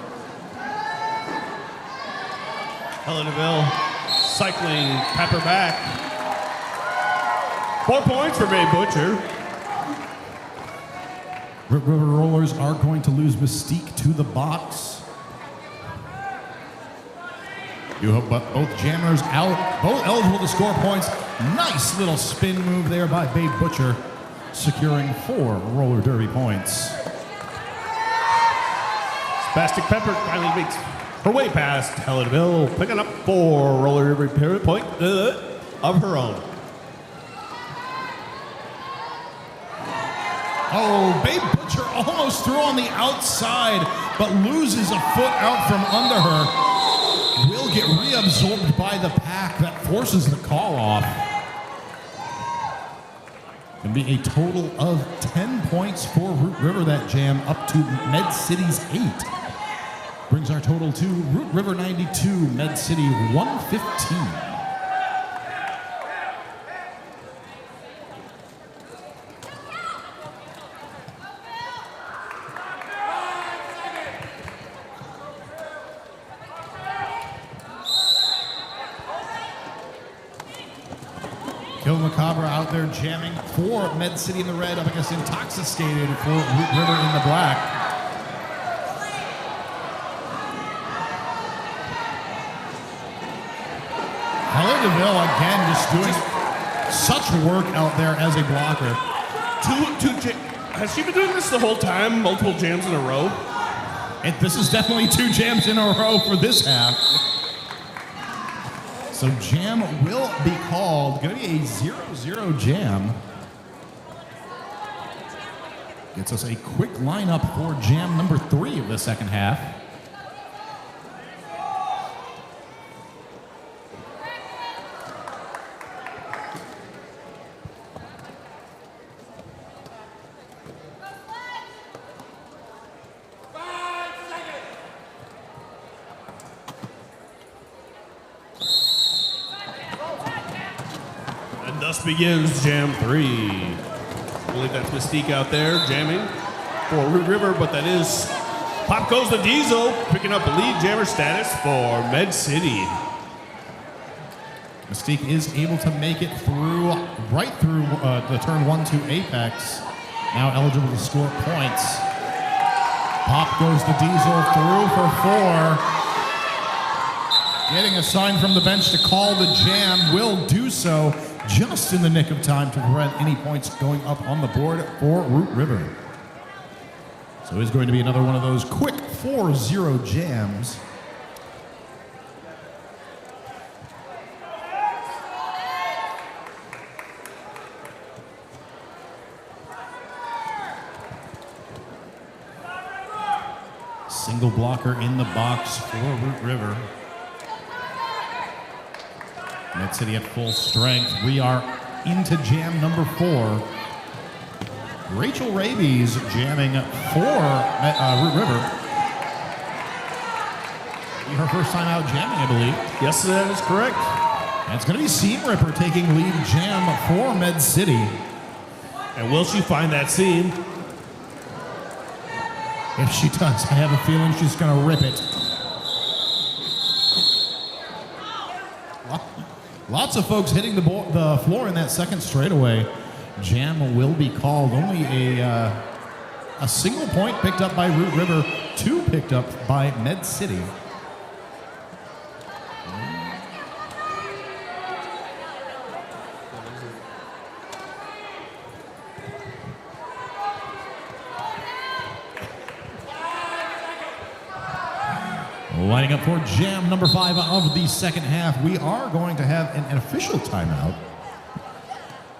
Helen DeVille cycling Pepper back. 4 points for Babe Butcher. Root River Rollers are going to lose Mystique to the box. You hope both jammers out, both eligible to score points. Nice little spin move there by Babe Butcher, securing 4 roller derby points. Spastic Pepper finally makes her way past Helen DeVille, picking up 4 roller derby point of her own. Oh, Babe Butcher almost threw on the outside, but loses a foot out from under her. Will get reabsorbed by the pack. That forces the call off. Going to be a total of 10 points for Root River that jam, up to MedCity's 8. Brings our total to Root River 92, MedCity 115. Kill Macabre out there jamming for MedCity in the red, up against Intoxicated for Root River in the black. Helen DeVille again just doing such work out there as a blocker. Has she been doing this the whole time? Multiple jams in a row? This is definitely 2 jams in a row for this half. So jam will be called. Going to be a 0-0 jam. Gets us a quick lineup for jam number 3 of the second half. Thus begins Jam 3. I believe that's Mystique out there jamming for Root River, but that is Pop goes the Diesel, picking up the lead jammer status for MedCity. Mystique is able to make it through, right through the turn 1-2 apex. Now eligible to score points. Pop goes the Diesel through for 4. Getting a sign from the bench to call the jam, will do so just in the nick of time to prevent any points going up on the board for Root River. So it's going to be another one of those quick 4-0 jams. Single blocker in the box for Root River. MedCity at full strength. We are into jam number 4. Rachel Rabies jamming for Root River. Her first time out jamming, I believe. Yes, that is correct. And it's going to be Seam Ripper taking lead jam for MedCity. And will she find that seam? If she does, I have a feeling she's going to rip it. Lots of folks hitting the floor in that second straightaway. Jam will be called. Only a single point picked up by Root River, 2 picked up by MedCity. Lining up for Jam number 5 of the second half, we are going to have an official timeout.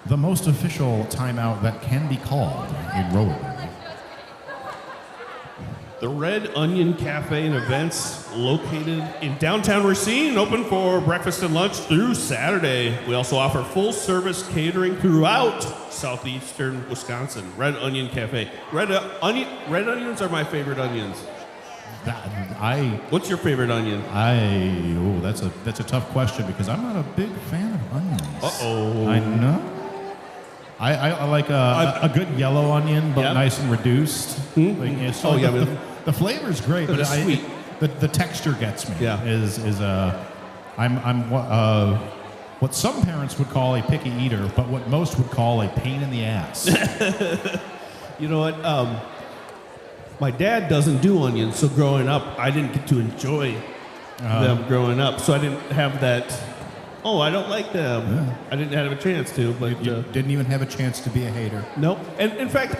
The most official timeout that can be called in roller derby. The Red Onion Cafe and Events, located in downtown Racine, open for breakfast and lunch through Saturday. We also offer full-service catering throughout southeastern Wisconsin. Red Onion Cafe. Red onions are my favorite onions. What's your favorite onion? That's a tough question because I'm not a big fan of onions. Uh-oh. I know. I like a good yellow onion, but nice and reduced. Mm-hmm. The flavor's great, but it's sweet. The texture gets me. Yeah. I'm what some parents would call a picky eater, but what most would call a pain in the ass. You know what? My dad doesn't do onions, so growing up, I didn't get to enjoy them growing up. So I didn't have that, I don't like them. Yeah. I didn't have a chance to. But you didn't even have a chance to be a hater. Nope. And in fact,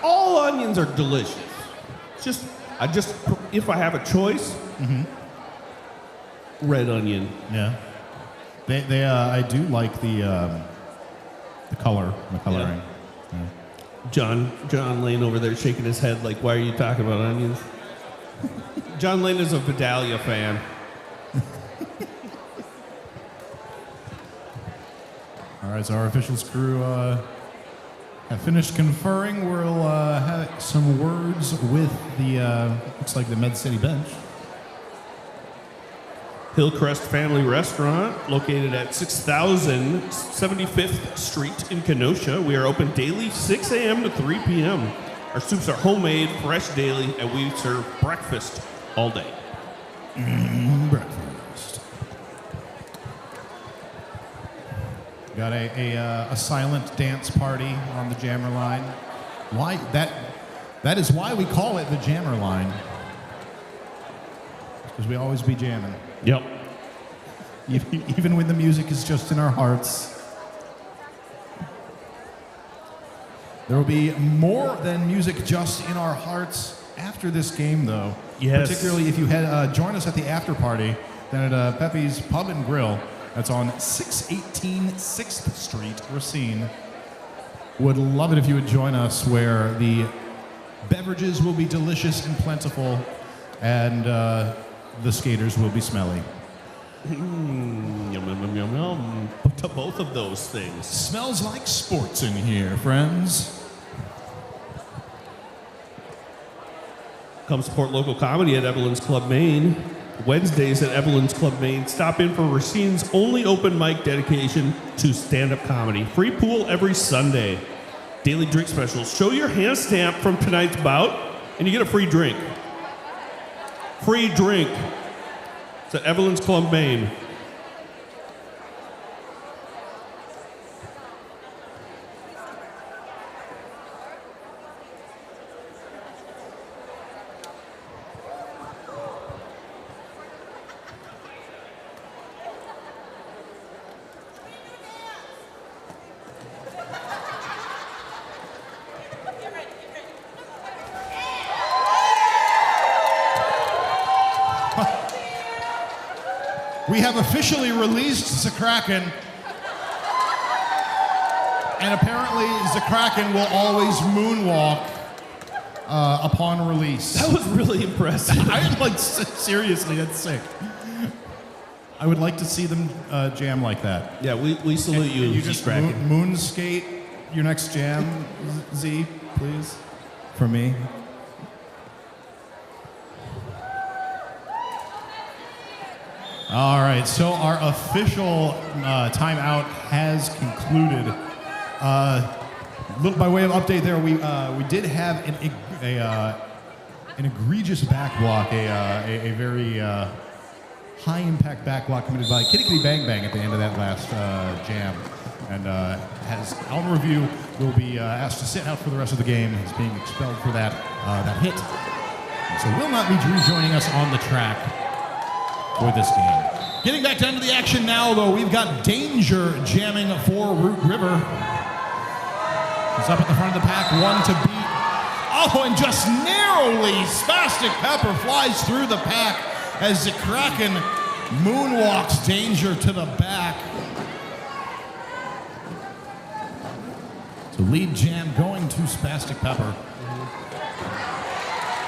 all onions are delicious. If I have a choice, red onion. Yeah. I do like the coloring. Yeah. John Lane over there shaking his head like, why are you talking about onions? John Lane is a Vidalia fan. All right, so our officials crew have finished conferring. We'll have some words with the, looks like the MedCity bench. Hillcrest Family Restaurant, located at 6000 75th Street in Kenosha. We are open daily 6 a.m. to 3 p.m. Our soups are homemade, fresh daily, and we serve breakfast all day. Breakfast. Got a silent dance party on the jammer line. Why that is why we call it the jammer line. Because we always be jamming. Yep. Even when the music is just in our hearts. There will be more than music just in our hearts after this game, though. Yes. Particularly if you join us at the after party, then at Pepe's Pub and Grill. That's on 618 6th Street, Racine. Would love it if you would join us, where the beverages will be delicious and plentiful, and the skaters will be smelly. Yum, yum, yum, yum, yum. To both of those things. Smells like sports in here, friends. Come support local comedy at Evelyn's Club Maine. Wednesdays at Evelyn's Club Maine. Stop in for Racine's only open mic dedication to stand-up comedy. Free pool every Sunday. Daily drink specials. Show your hand stamp from tonight's bout, and you get a free drink. Free drink. It's at Evelyn's Club Maine. We have officially released Zakraken. And apparently Zakraken will always moonwalk upon release. That was really impressive. I'm like, seriously, that's sick. I would like to see them jam like that. Yeah, we salute you. You just moon skate your next jam, Z, please, for me. All right, so our official timeout has concluded. By way of update there, we did have an egregious back block, a very high impact back block committed by Kitty Kitty Bang Bang at the end of that last jam. And has on review will be asked to sit out for the rest of the game. He's being expelled for that hit. And so will not be rejoining us on the track for this game. Getting back down to the action now, though, we've got Danger jamming for Root River. He's up at the front of the pack, one to beat. Oh, and just narrowly, Spastic Pepper flies through the pack as the Kraken moonwalks Danger to the back. So lead jam going to Spastic Pepper.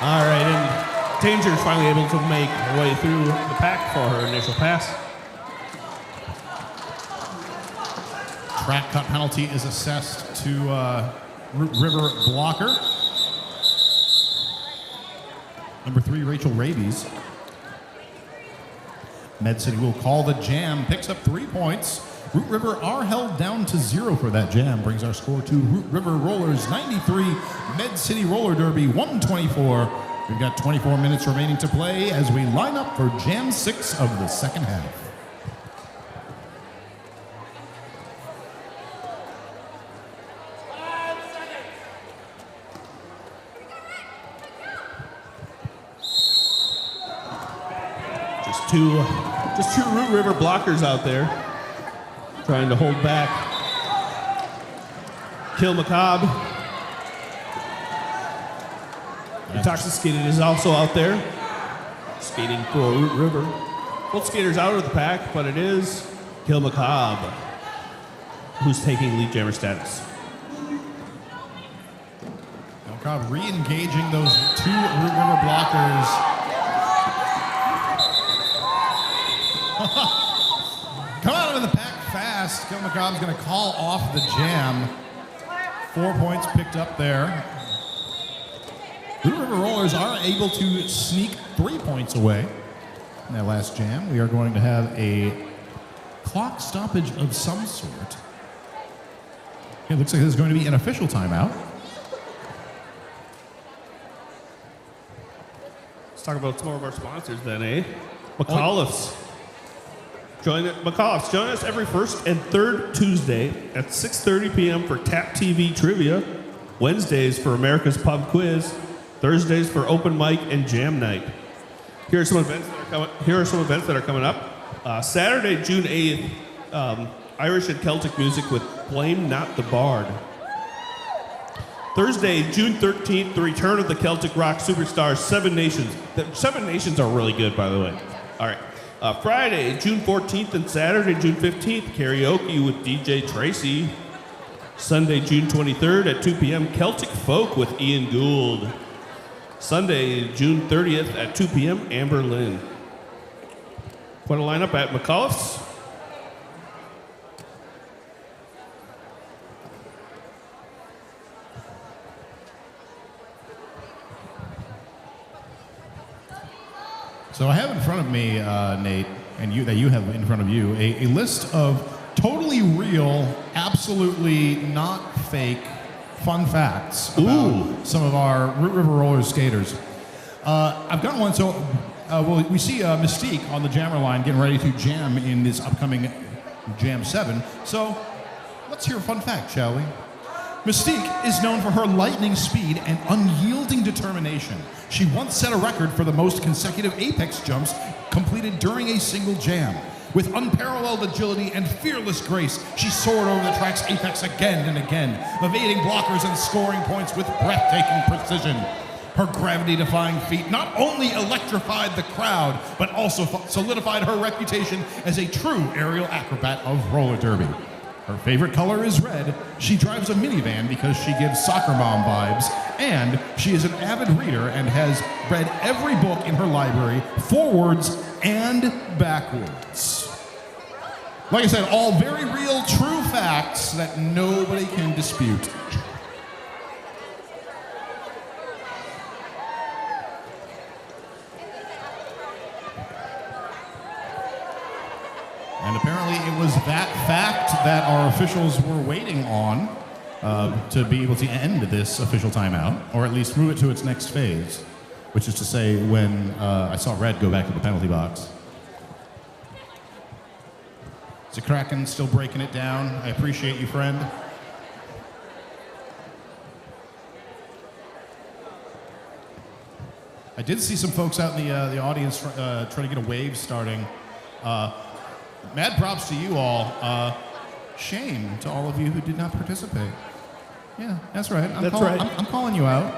All right, and Danger's finally able to make her way through the pack for her initial pass. Track cut penalty is assessed to Root River blocker. Number 3, Rachel Rabies. MedCity will call the jam, picks up 3 points. Root River are held down to 0 for that jam, brings our score to Root River Rollers 93, MedCity Roller Derby 124. We've got 24 minutes remaining to play as we line up for Jam 6 of the second half. Just two Root River blockers out there trying to hold back Kill Macabre. Intoxicated is also out there skating for Root River. Both skaters out of the pack, but it is Kill Macabre who's taking lead jammer status. Macabre re-engaging those 2 Root River blockers. Come out of the pack fast. Kill Macabre's going to call off the jam. 4 points picked up there. Root River Rollers are able to sneak 3 points away in that last jam. We are going to have a clock stoppage of some sort. It looks like there's going to be an official timeout. Let's talk about some more of our sponsors then, eh? McAuliffe's. Join us every first and third Tuesday at 6:30 p.m. for Tap TV Trivia, Wednesdays for America's Pub Quiz, Thursdays for Open Mic and Jam Night. Here are some events that are coming up. Saturday, June 8th, Irish and Celtic music with Blame Not the Bard. Thursday, June 13th, the return of the Celtic rock superstars Seven Nations. The Seven Nations are really good, by the way. All right. Friday, June 14th and Saturday, June 15th, karaoke with DJ Tracy. Sunday, June 23rd at 2 p.m., Celtic Folk with Ian Gould. Sunday, June 30th at 2 p.m., Amber Lynn. Quite a lineup at McAuliffe's. So I have in front of me, Nate, and you have in front of you, a list of totally real, absolutely not fake, fun facts about some of our Root River Rollers skaters. I've got one. So we see Mystique on the jammer line getting ready to jam in this upcoming Jam 7. So let's hear a fun fact, shall we? Mystique is known for her lightning speed and unyielding determination. She once set a record for the most consecutive apex jumps completed during a single jam. With unparalleled agility and fearless grace, she soared over the track's apex again and again, evading blockers and scoring points with breathtaking precision. Her gravity-defying feat not only electrified the crowd, but also solidified her reputation as a true aerial acrobat of roller derby. Her favorite color is red. She drives a minivan because she gives soccer mom vibes. And she is an avid reader and has read every book in her library, forwards and backwards. Like I said, all very real, true facts that nobody can dispute. And apparently it was that fact that our officials were waiting on to be able to end this official timeout, or at least move it to its next phase, which is to say when I saw Red go back to the penalty box. Kraken still breaking it down. I appreciate you, friend. I did see some folks out in the audience trying to get a wave starting. Mad props to you all. Shame to all of you who did not participate. Yeah, that's right. I'm calling you out.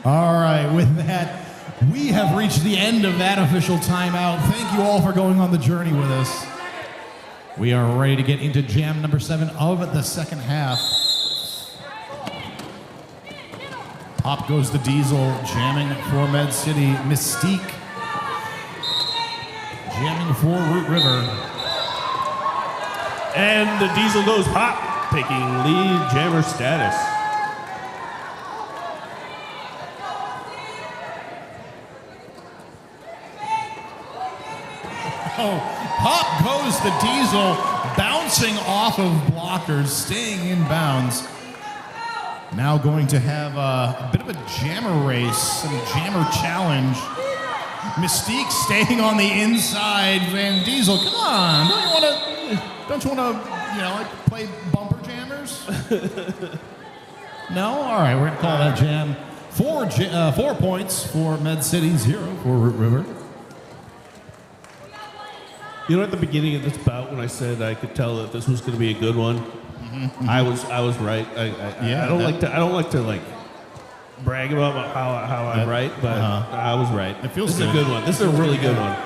All right, with that, we have reached the end of that official timeout. Thank you all for going on the journey with us. We are ready to get into jam number 7 of the second half. Up goes the Diesel, jamming for MdeCity. Mystique, jamming for Root River. And the Diesel goes hot, taking lead jammer status. Pop goes the Diesel, bouncing off of blockers, staying in bounds. Now going to have a bit of a jammer race, some jammer challenge. Mystique staying on the inside. Van Diesel, come on! Don't you want to, like play bumper jammers? No? All right, we're gonna call that jam. 4 points for MdeCity, 0 for Root River. At the beginning of this bout, when I said I could tell that this was going to be a good one, I was right. I don't like to brag about how I'm right, but I was right. It feels this is a good one. This is a really good one.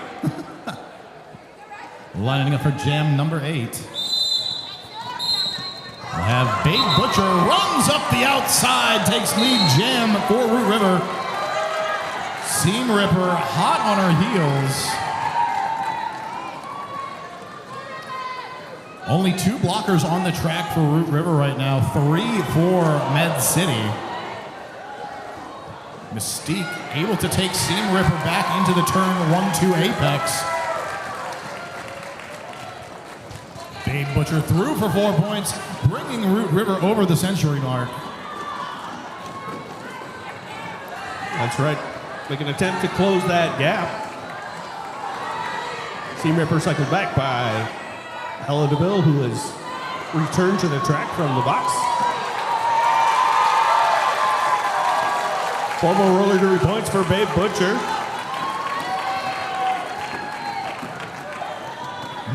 Lining up for jam number 8. We'll have Babe Butcher runs up the outside, takes lead jam for Root River. Seam Ripper hot on her heels. Only 2 blockers on the track for Root River right now, 3 for MdeCity. Mystique able to take Seam Ripper back into the turn 1-2 apex. Babe Butcher through for 4 points, bringing Root River over the century mark. That's right. Make an attempt to close that gap. Seam Ripper cycled back by Hella DeVille, who has returned to the track from the box. 4 more roller derby points for Babe Butcher.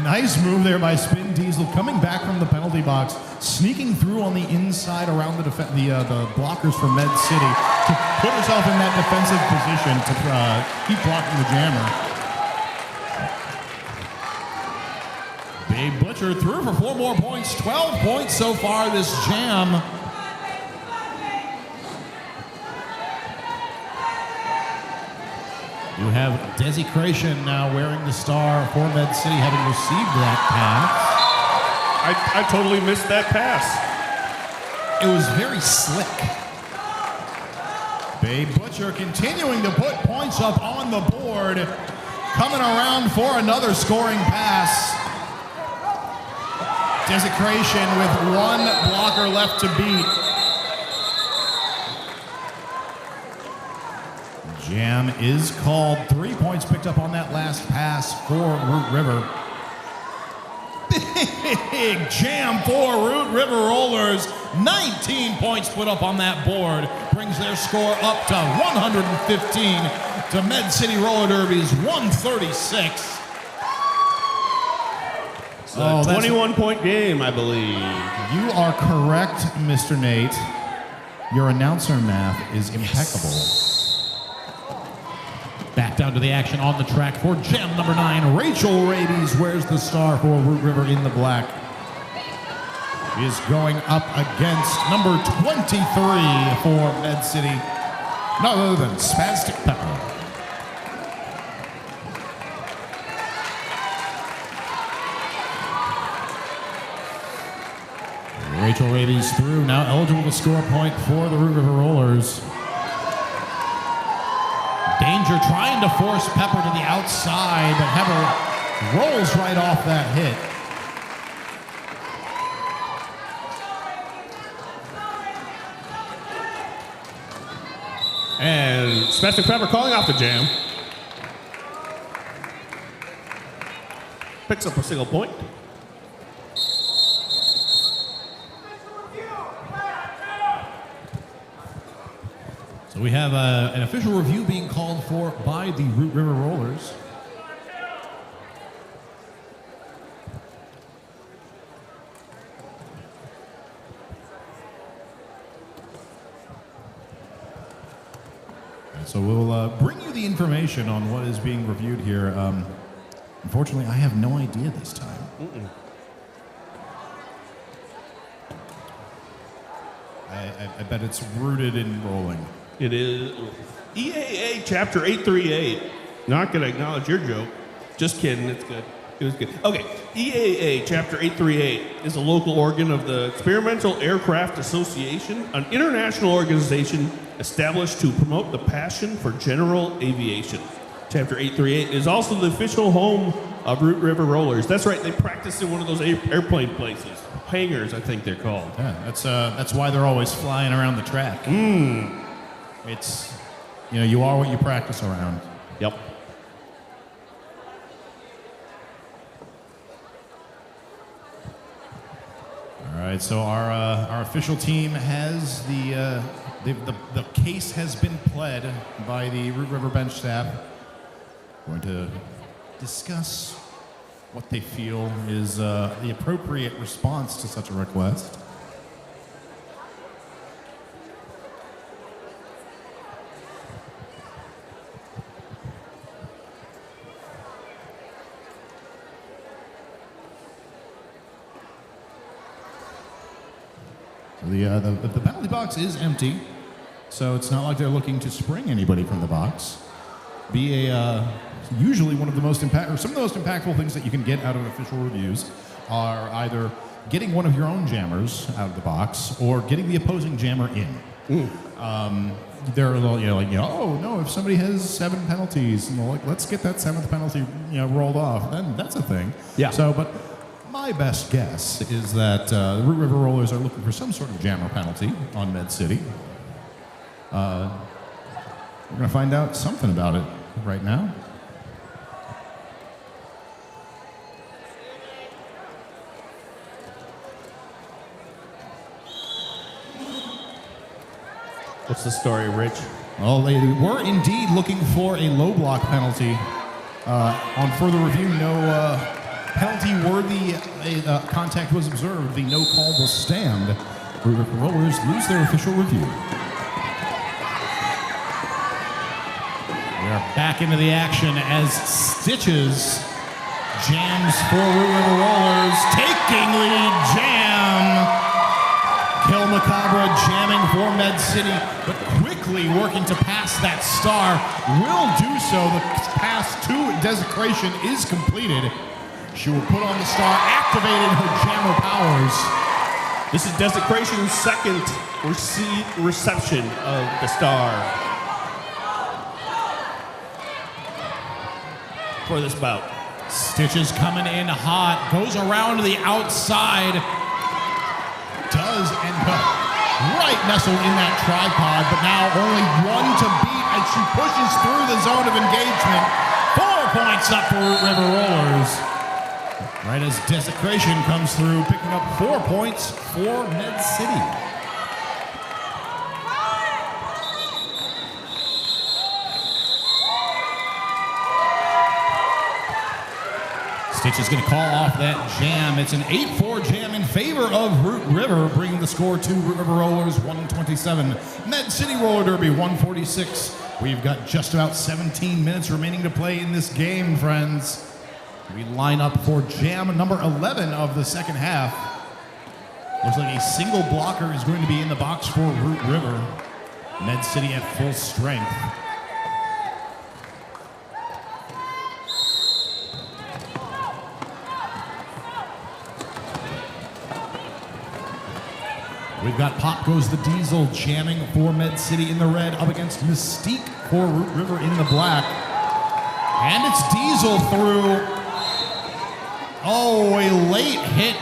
Nice move there by Spin Diesel, coming back from the penalty box, sneaking through on the inside around the blockers for MdeCity to put herself in that defensive position to keep blocking the jammer. Babe Butcher through for 4 more points, 12 points so far this jam. You have Desecration now wearing the star for MdeCity, having received that pass. I totally missed that pass. It was very slick. Babe Butcher continuing to put points up on the board, coming around for another scoring pass. Desecration with 1 blocker left to beat. Jam is called. 3 points picked up on that last pass for Root River. Big jam for Root River Rollers. 19 points put up on that board. Brings their score up to 115 to MdeCity Roller Derby's 136. So 21-point game, I believe. You are correct, Mr. Nate. Your announcer math is impeccable. Back down to the action on the track for jam number 9. Rachel Rabies wears the star for Root River in the black. She is going up against number 23 for MdeCity. None other than Spastic Pepper. Rachel Rabies through, now eligible to score a point for the Root River Rollers. Danger trying to force Pepper to the outside, but Pepper rolls right off that hit. And Spastic Fabric calling off the jam. Picks up a single point. So we have an official review being called for by the Root River Rollers. And so we'll bring you the information on what is being reviewed here. Unfortunately, I have no idea this time. I bet it's rooted in rolling. It is EAA Chapter 838. Not going to acknowledge your joke. Just kidding. It's good. It was good. Okay. EAA Chapter 838 is a local organ of the Experimental Aircraft Association, an international organization established to promote the passion for general aviation. Chapter 838 is also the official home of Root River Rollers. That's right. They practice in one of those airplane places. Hangars, I think they're called. Yeah, that's why they're always flying around the track. It's, you are what you practice around. Yep. All right, so our official team has the case has been pled by the Root River bench staff. We're going to discuss what they feel is the appropriate response to such a request. So the penalty box is empty, so it's not like they're looking to spring anybody from the box. Usually one of the most some of the most impactful things that you can get out of official reviews are either getting one of your own jammers out of the box or getting the opposing jammer in. They're like, oh no, if somebody has 7 penalties, and they're like, let's get that 7th penalty rolled off, then that's a thing. Yeah. So, but my best guess is that the Root River Rollers are looking for some sort of jammer penalty on MedCity. We're going to find out something about it right now. What's the story, Rich? Well, they were indeed looking for a low block penalty. On further review, no penalty-worthy contact was observed. The no call will stand. Root River Rollers lose their official review. We are back into the action as Stitches jams for Root River Rollers, taking lead jam. Kill Macabre jamming for MedCity, but quickly working to pass that star. Will do so. The pass to Desecration is completed. She will put on the star, activating her jammer powers. This is Desecration's second reception of the star for this bout. Stitches coming in hot, goes around to the outside. Does end up right nestled in that tripod, but now only 1 to beat as she pushes through the zone of engagement. 4 points up for Root River Rollers. Right as Desecration comes through, picking up 4 points for MedCity. Stitch is going to call off that jam. It's an 8-4 jam in favor of Root River, bringing the score to Root River Rollers 127. MedCity Roller Derby 146. We've got just about 17 minutes remaining to play in this game, friends. We line up for jam number 11 of the second half. Looks like a single blocker is going to be in the box for Root River. MedCity at full strength. We've got Pop Goes the Diesel jamming for MedCity in the red, up against Mystique for Root River in the black. And it's Diesel through. Oh, a late hit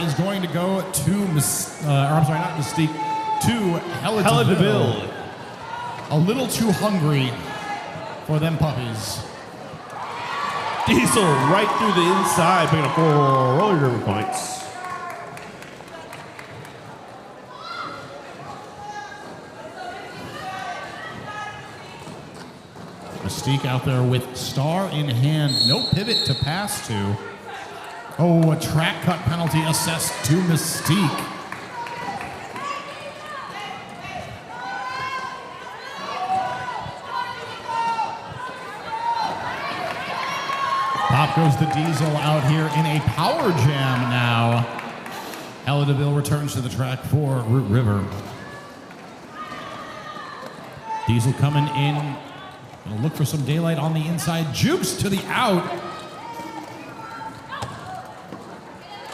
is going to go to, not Mystique, to Hella DeVille. a little too hungry for them puppies. Diesel right through the inside, picking up 4 roller derby points. Mystique out there with star in hand. No pivot to pass to. Oh, a track cut penalty assessed to Mystique. Pop goes the Diesel out here in a power jam now. Ella DeVille returns to the track for Root River. Diesel coming in. Gonna look for some daylight on the inside. Jukes to the out.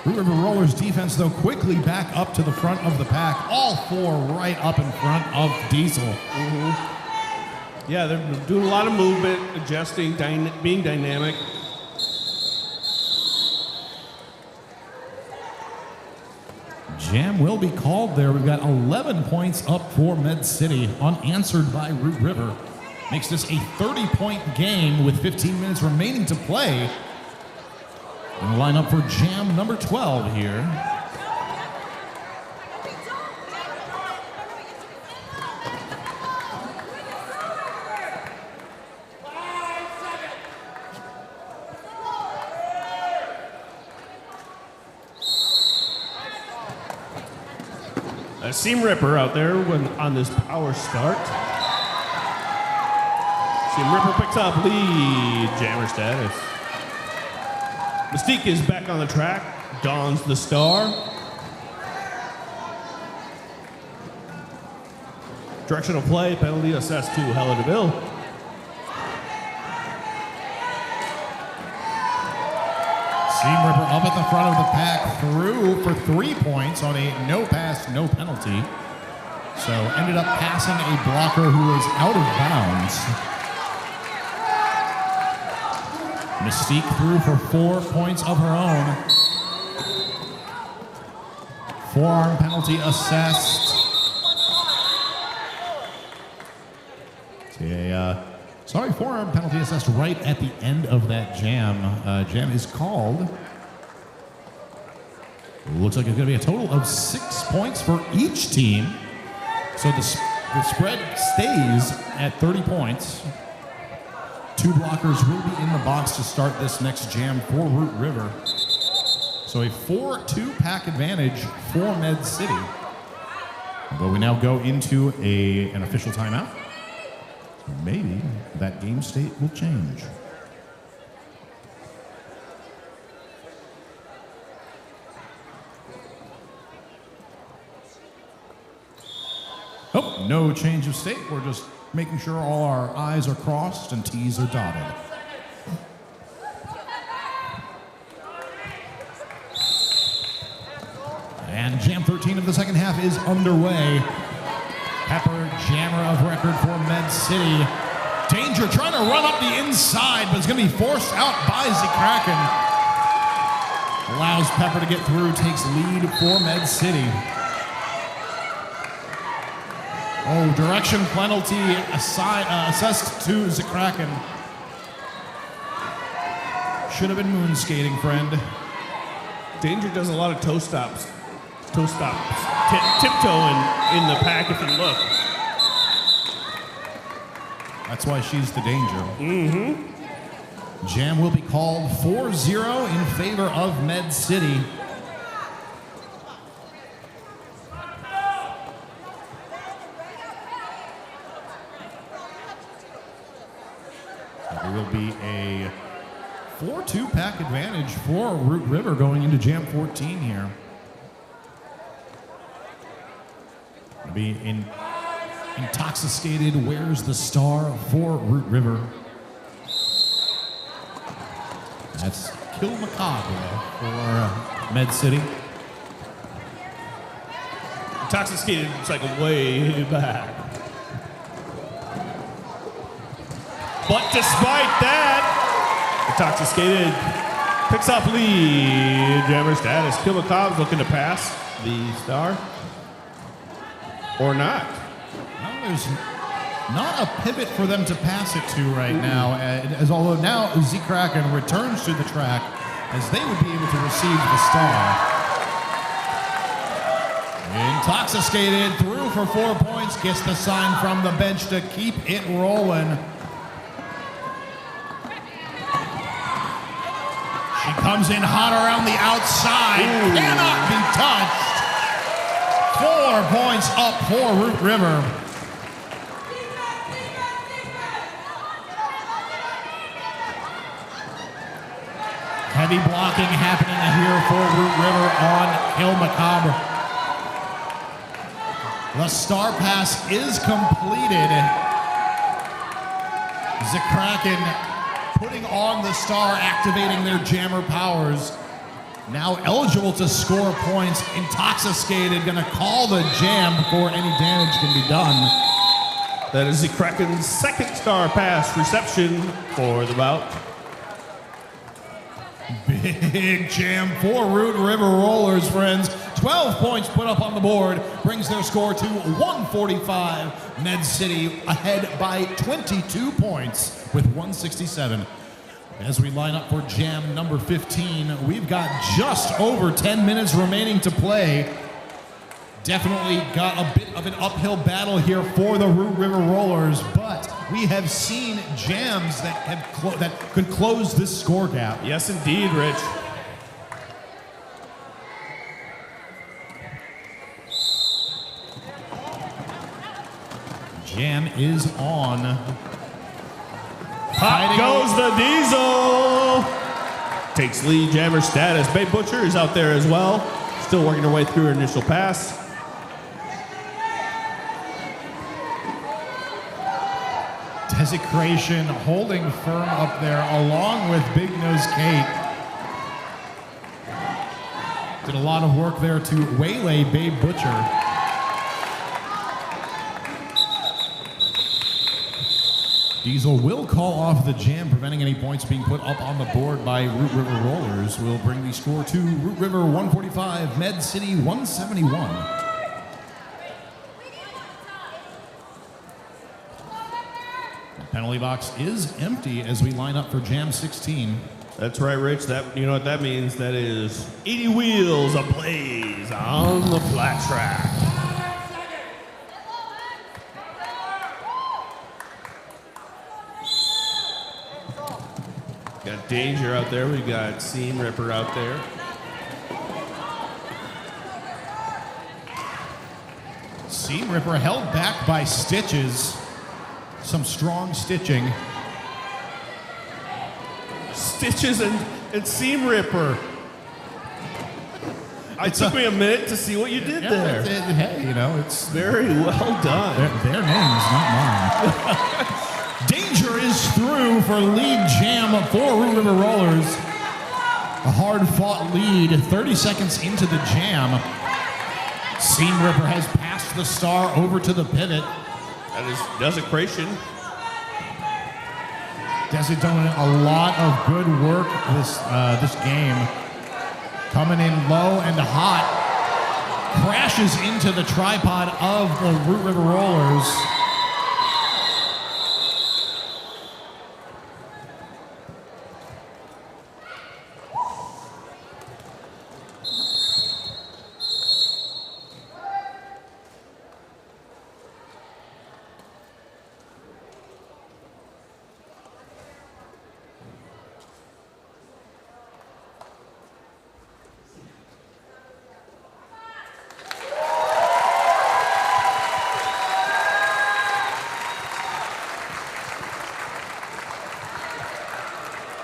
Root River Rollers defense, though, quickly back up to the front of the pack. All 4 right up in front of Diesel. Mm-hmm. Yeah, they're doing a lot of movement, adjusting, being dynamic. Jam will be called there. We've got 11 points up for MedCity, unanswered by Root River. Makes this a 30-point game with 15 minutes remaining to play. And line up for jam number 12 here. A seam ripper out there on this power start. Seam ripper picks up lead, jammer status. Mystique is back on the track, dons the star. Directional play, penalty assessed to Ella DeVille. Seam Ripper up at the front of the pack, through for 3 points on a no pass, no penalty. So ended up passing a blocker who was out of bounds. Mystique threw for 4 points of her own. Forearm penalty assessed. Sorry, forearm penalty assessed right at the end of that jam. Jam is called. Looks like it's going to be a total of 6 points for each team. So the spread stays at 30 points. 2 blockers will be in the box to start this next jam for Root River. So a 4-2 pack advantage for MedCity. But we now go into an official timeout. Maybe that game state will change. Oh, no change of state. We're just making sure all our I's are crossed and T's are dotted. And Jam 13 of the second half is underway. Pepper, jammer of record for MedCity. Danger trying to run up the inside, but it's going to be forced out by ZeKraken. Allows Pepper to get through, takes lead for MedCity. Oh, direction penalty assessed to ZeKraken. Should have been moon skating, friend. Danger does a lot of toe stops. Tiptoeing in the pack if you look. That's why she's the danger. Mm-hmm. Jam will be called 4-0 in favor of MedCity. There will be a 4-2 pack advantage for Root River going into Jam 14 here. It'll be intoxicated, where's the star for Root River? That's Kill Macabre for MedCity. Intoxicated, it's like way back. But despite that, Intoxicated picks up lead. Jammer status. Kill Macabre's looking to pass the star. Or not. Well, there's Not a pivot for them to pass it to right now, as although now Z-Kraken returns to the track as they would be able to receive the star. Intoxicated, through for 4 points, gets the sign from the bench to keep it rolling. She comes in hot around the outside, cannot be touched. 4 points up for Root River. Heavy blocking happening here for Root River on Hill Macabre. The star pass is completed. Z-Kraken putting on the star, activating their jammer powers. Now eligible to score points. Intoxicated, gonna call the jam before any damage can be done. That is Z-Kraken's second star pass reception for the bout. Big jam for Root River Rollers, friends. 12 points put up on the board, brings their score to 145. MedCity ahead by 22 points with 167. As we line up for jam number 15, we've got just over 10 minutes remaining to play. Definitely got a bit of an uphill battle here for the Root River Rollers, but we have seen jams that could close this score gap. Yes, indeed, Rich. Jam is on. Pop goes the Diesel. Takes lead jammer status. Babe Butcher is out there as well. Still working her way through her initial pass. Desecration holding firm up there along with Big Nose Kate. Did a lot of work there to waylay Babe Butcher. Diesel will call off the jam, preventing any points being put up on the board by Root River Rollers. Will bring the score to Root River 145, MedCity 171. Penalty box is empty as we line up for Jam 16. That's right, Rich. You know what that means? That is 80 wheels ablaze on the flat track. Got Danger out there. We got Seam Ripper out there. Seam Ripper held back by Stitches. Some strong stitching. Stitches and Seam Ripper. It took me a minute to see what you did there. Hey, you know, it's very well done. Their names, not mine. Danger is through for lead jam for Root River Rollers. A hard-fought lead, 30 seconds into the jam. Seam Ripper has passed the star over to the pivot. That is Desecration. Desi doing a lot of good work this game. Coming in low and hot. Crashes into the tripod of the Root River Rollers.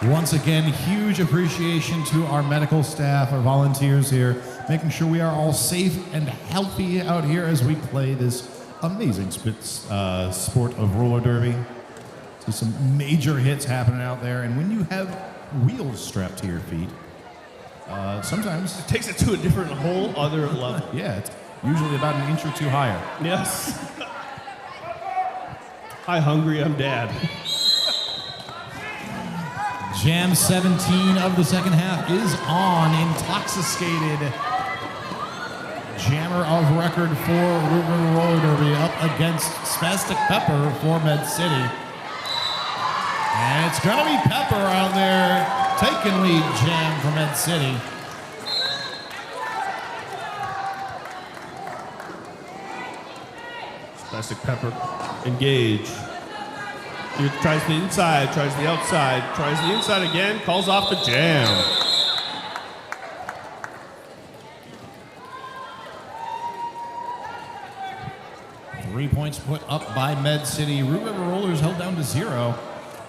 Once again, huge appreciation to our medical staff, our volunteers here, making sure we are all safe and healthy out here as we play this amazing sport of roller derby. So some major hits happening out there, and when you have wheels strapped to your feet, sometimes it takes it to a different whole other level. Yeah, it's usually about an inch or two higher. Yes. Hi, hungry, I'm Dad. Jam 17 of the second half is on. Intoxicated jammer of record for Root River Roller Derby up against Spastic Pepper for MedCity. And it's going to be Pepper out there taking lead jam for MedCity. Spastic Pepper, engage. He tries the inside, tries the outside, tries the inside again, calls off the jam. Three points put up by MedCity. Root River Rollers held down to 0.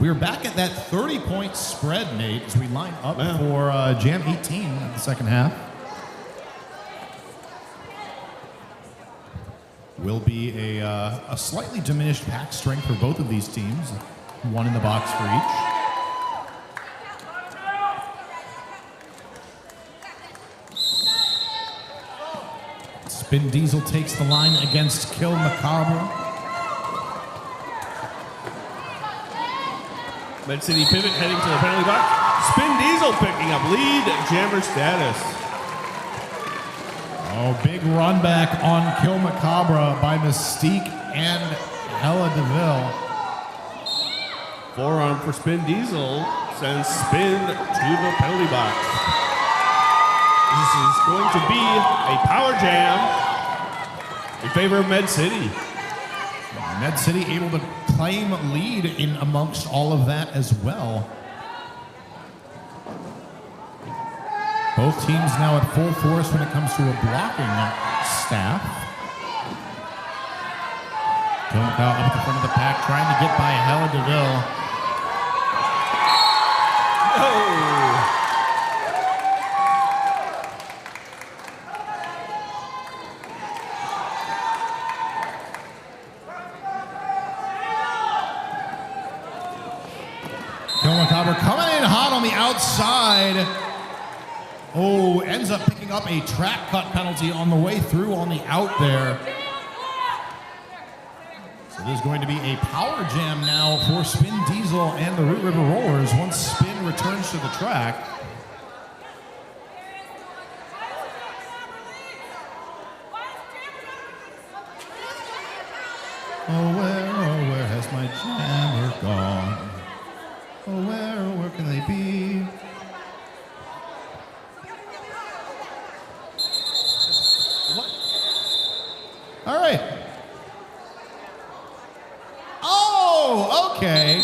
We are back at that 30-point spread, Nate, as we line up for Jam 18 in the second half. Will be a slightly diminished pack strength for both of these teams. One in the box for each. Spin Diesel takes the line against Kill Macabre. MedCity pivot heading to the penalty box. Spin Diesel picking up lead, jammer status. Oh, big run back on Kill Macabre by Mystique and Hella DeVille. Forearm for Spin Diesel sends Spin to the penalty box. This is going to be a power jam in favor of MedCity. MedCity able to claim lead in amongst all of that as well. Both teams now at full force when it comes to a blocking staff. Kilmacow up at the front of the pack trying to get by Hella DeVille. Kilmacow coming in hot on the outside. Oh, ends up picking up a track cut penalty on the way through on the out there. So there's going to be a power jam now for Spin Diesel and the Root River Rollers once Spin returns to the track. Oh, where has my jammer gone? Oh, where can they be? What? All right. Oh, okay.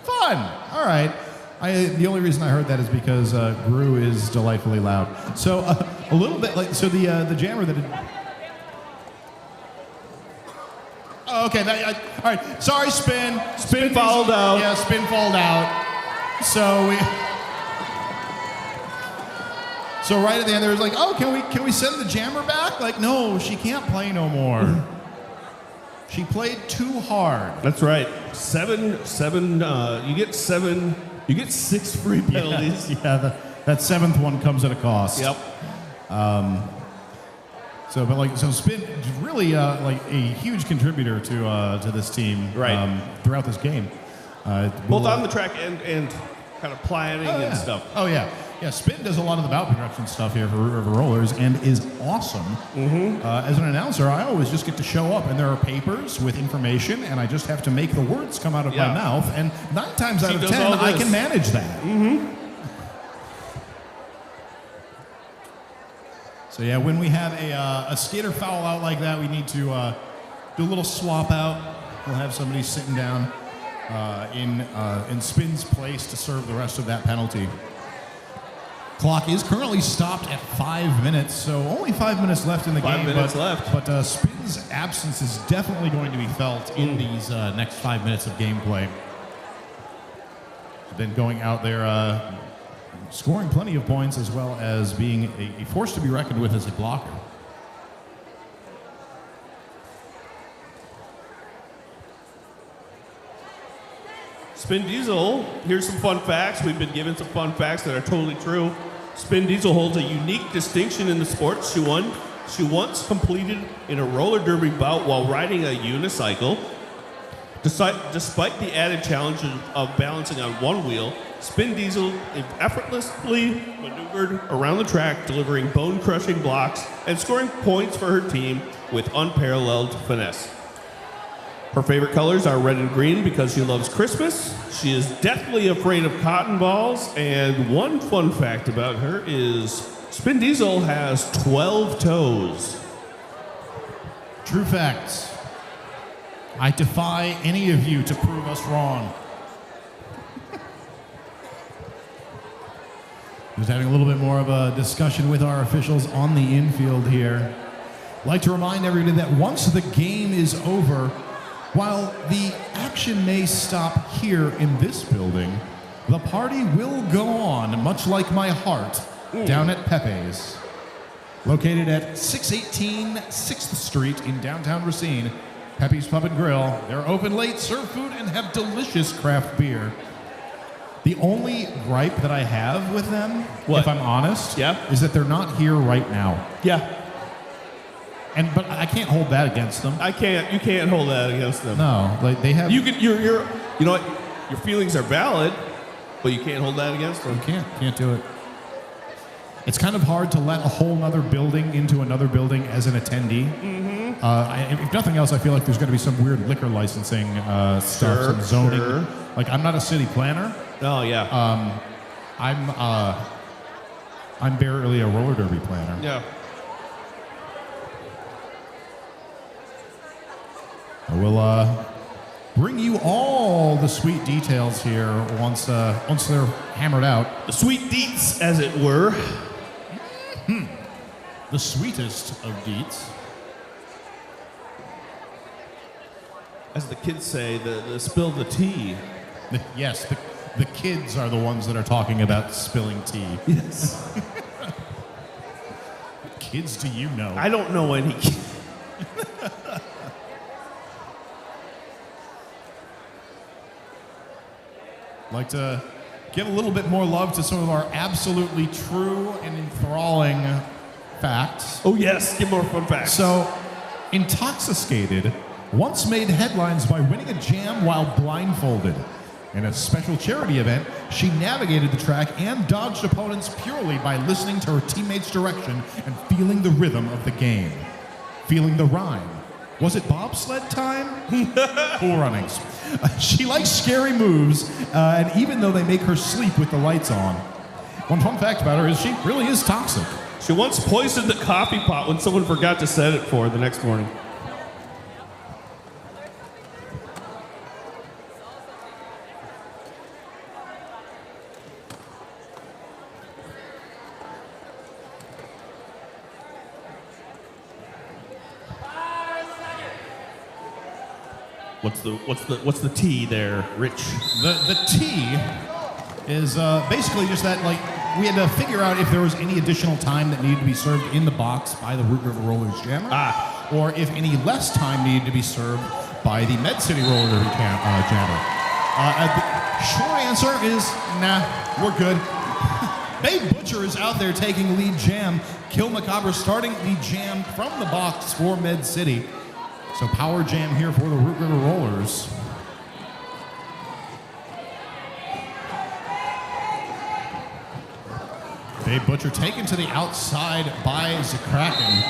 Fun. All right. The only reason I heard that is because Gru is delightfully loud. So a little bit like the jammer that had. Oh, okay. All right. Sorry, Spin. Spin fouled out. Yeah, Spin fouled out. So right at the end, there was like, oh, can we send the jammer back? Like, no, she can't play no more. She played too hard. That's right. Seven. You get 6 free penalties. Yeah, that 7th one comes at a cost. Yep. So Spin is really like a huge contributor to this team throughout this game. Both on the track and kind of planning and stuff. Oh yeah. Yeah, Spin does a lot of the bout production stuff here for Root River Rollers and is awesome. As an announcer, I always just get to show up and there are papers with information and I just have to make the words come out of my mouth, and 9 times out of 10 I can manage that. So yeah, when we have a skater foul out like that, we need to do a little swap out. We'll have somebody sitting down in Spin's place to serve the rest of that penalty. Clock is currently stopped at 5 minutes, so only 5 minutes left in the game. 5 minutes left. But Spin's absence is definitely going to be felt in these next 5 minutes of gameplay. Then going out there, scoring plenty of points as well as being a force to be reckoned with as a blocker. Spin Diesel, here's some fun facts. We've been given some fun facts that are totally true. Spin Diesel holds a unique distinction in the sport. She once completed in a roller derby bout while riding a unicycle. Despite the added challenge of balancing on one wheel, Spin Diesel effortlessly maneuvered around the track, delivering bone-crushing blocks and scoring points for her team with unparalleled finesse. Her favorite colors are red and green because she loves Christmas. She is deathly afraid of cotton balls, and one fun fact about her is Spin Diesel has 12 toes. True facts. I defy any of you to prove us wrong. Just having a little bit more of a discussion with our officials on the infield here. I'd like to remind everybody that once the game is over, while the action may stop here in this building, the party will go on, much like my heart, down at Pepe's. Located at 618 6th Street in downtown Racine, Pepe's Pub and Grill. They're open late, serve food, and have delicious craft beer. The only gripe that I have with them, if I'm honest, is that they're not here right now. Yeah. But I can't hold that against them. You can't hold that against them. No, like they have. You know what? Your feelings are valid, but you can't hold that against them. You can't do it. It's kind of hard to let a whole other building into another building as an attendee. If nothing else, I feel like there's going to be some weird liquor licensing stuff, some zoning. Sure. Like I'm not a city planner. Oh yeah. I'm barely a roller derby planner. Yeah. We'll bring you all the sweet details here once they're hammered out. The sweet deets, as it were. The sweetest of deets. As the kids say, the spill the tea. Yes, the kids are the ones that are talking about spilling tea. Yes. What kids do you know? I don't know any. Like to give a little bit more love to some of our absolutely true and enthralling facts. Oh yes, give more fun facts. So, Intoxicated once made headlines by winning a jam while blindfolded. In a special charity event, she navigated the track and dodged opponents purely by listening to her teammates' direction and feeling the rhythm of the game. Feeling the rhyme. Was it bobsled time? Cool runnings. She likes scary moves, and even though they make her sleep with the lights on. One fun fact about her is she really is toxic. She once poisoned the coffee pot when someone forgot to set it for her the next morning. What's the tea there, Rich? The tea is basically just that, like, we had to figure out if there was any additional time that needed to be served in the box by the Root River Rollers jammer, or if any less time needed to be served by the MedCity Roller Derby jammer. The short answer is, nah, we're good. Babe Butcher is out there taking lead jam. Kill Macabre starting the jam from the box for MedCity. So power jam here for the Root River Rollers. Babe Butcher taken to the outside by Zakraken.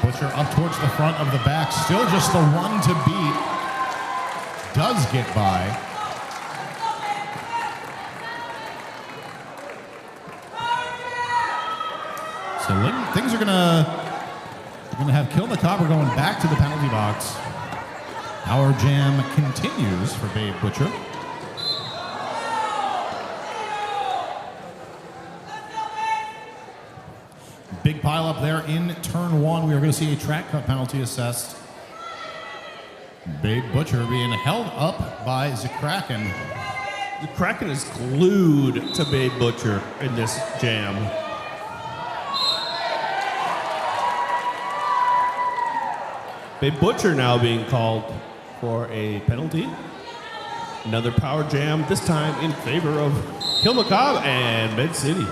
Butcher up towards the front of the back. Still just the one to beat. Does get by. So things are gonna have Kill Macabre going back to the penalty box. Power jam continues for Babe Butcher. Big pile up there in turn one. We are going to see a track cut penalty assessed. Babe Butcher being held up by Zakraken. Zakraken is glued to Babe Butcher in this jam. Babe Butcher now being called for a penalty. Another power jam, this time in favor of Kill Macabre and MedCity.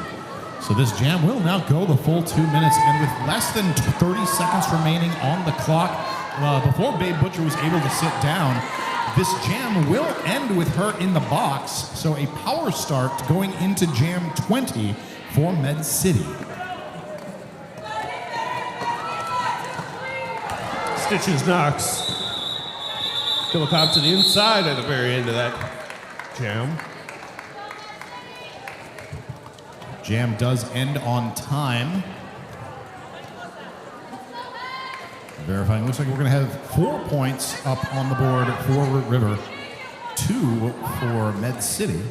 So this jam will now go the full 2 minutes, and with less than 30 seconds remaining on the clock, before Babe Butcher was able to sit down, this jam will end with her in the box. So a power start going into jam 20 for MedCity. Stitches knocks Killicop to the inside at the very end of that jam. Jam does end on time. Verifying, looks like we're going to have 4 points up on the board for Root River, 2 for MedCity.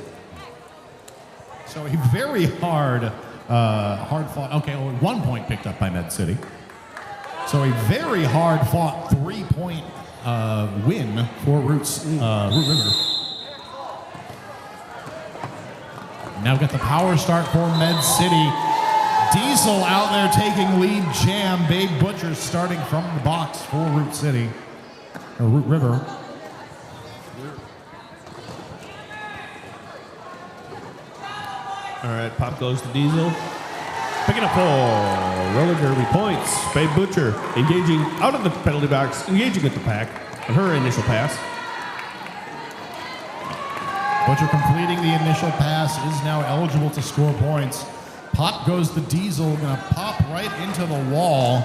So a very hard fought. Okay, well, 1 point picked up by MedCity. So a very hard fought 3-point win for Root River. Now we've got the power start for MedCity. Diesel out there taking lead jam. Babe Butcher starting from the box for Root River. All right, pop goes to Diesel. Picking up 4 roller derby points. Babe Butcher engaging out of the penalty box, engaging with the pack on her initial pass. Butcher completing the initial pass is now eligible to score points. Pop goes to Diesel, gonna pop right into the wall.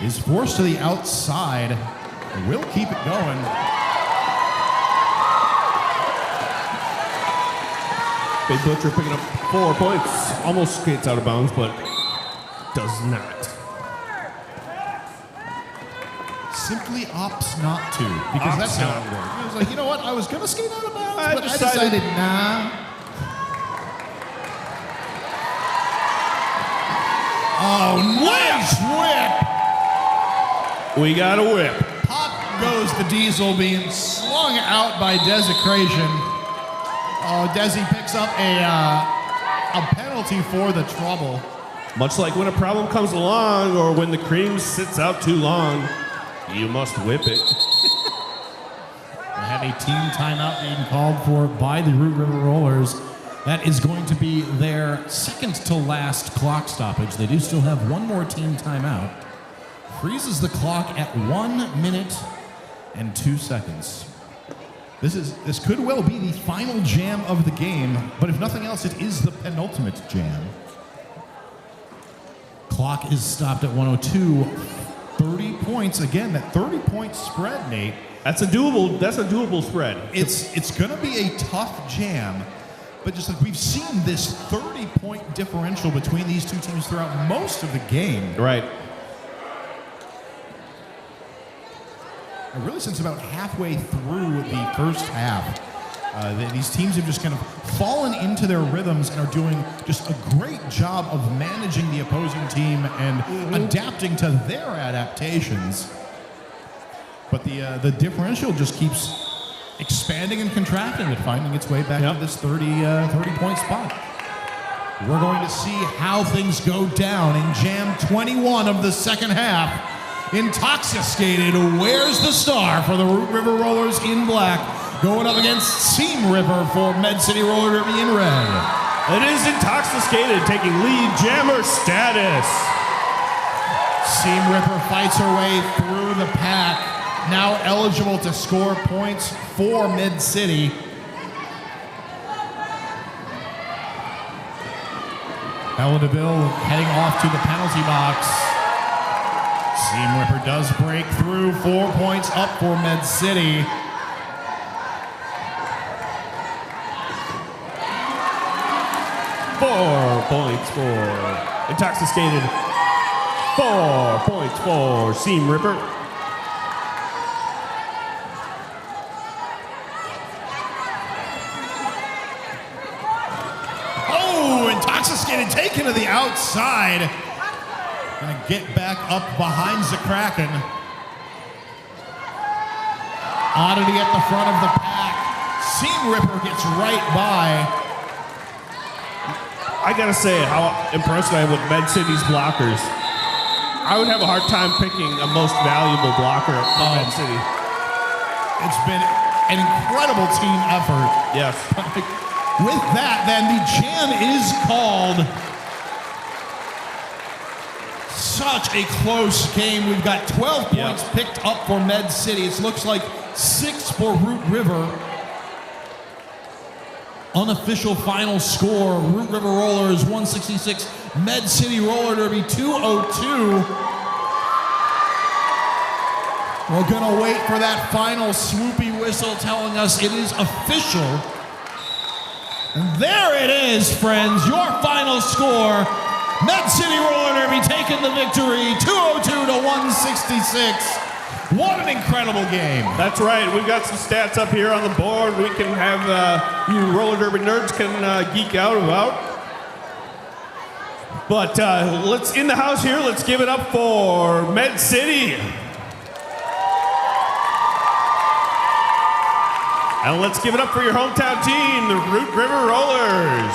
Is forced to the outside. Will keep it going. Babe Butcher picking up 4 points. Almost skates out of bounds, but does not. Simply opts not to, because that's how it works. He was like, you know what? I was gonna skate out of bounds, but I decided nah. Oh, nice whip! We got a whip. Pop goes the Diesel, being slung out by Desecration. Oh, Desi picks up a penalty for the trouble. Much like when a problem comes along or when the cream sits out too long, you must whip it. They have a team timeout being called for by the Root River Rollers. That is going to be their second to last clock stoppage. They do still have one more team timeout. Freezes the clock at 1 minute and 2 seconds. This could well be the final jam of the game, but if nothing else, it is the penultimate jam. Clock is stopped at 1:02. 30 points again. That 30-point spread, Nate. That's a doable spread. It's going to be a tough jam, but just like we've seen this 30-point differential between these two teams throughout most of the game. Right. Really, since about halfway through the first half, these teams have just kind of fallen into their rhythms and are doing just a great job of managing the opposing team and adapting to their adaptations. But the differential just keeps expanding and contracting and finding its way back to this 30-point spot. We're going to see how things go down in Jam 21 of the second half. Intoxicated wears the star for the Root River Rollers in black, going up against Seam Ripper for MedCity Roller Derby in red. It is Intoxicated taking lead jammer status. Seam Ripper fights her way through the pack, now eligible to score points for MedCity. Ella DeVille heading off to the penalty box. Seam Ripper does break through, 4 points up for MedCity. Four points for Intoxicated. 4 points for Seam Ripper. Oh, Intoxicated taken to the outside. Gonna get back up behind Zakraken. Oddity at the front of the pack. Seam Ripper gets right by. I gotta say how impressed I am with MedCity's blockers. I would have a hard time picking a most valuable blocker for MedCity. It's been an incredible team effort. Yes. With that, then, the jam is called. Such a close game. We've got 12 Yeah. points picked up for MdeCity. It looks like 6 for Root River. Unofficial final score, Root River Rollers 166, MdeCity Roller Derby 202. We're gonna wait for that final swoopy whistle telling us it is official. And there it is, friends, your final score. MdeCity Roller Derby taking the victory, 202 to 166. What an incredible game. That's right. We've got some stats up here on the board. We can have you roller derby nerds can geek out about. But let's in the house here. Let's give it up for MdeCity. And let's give it up for your hometown team, the Root River Rollers.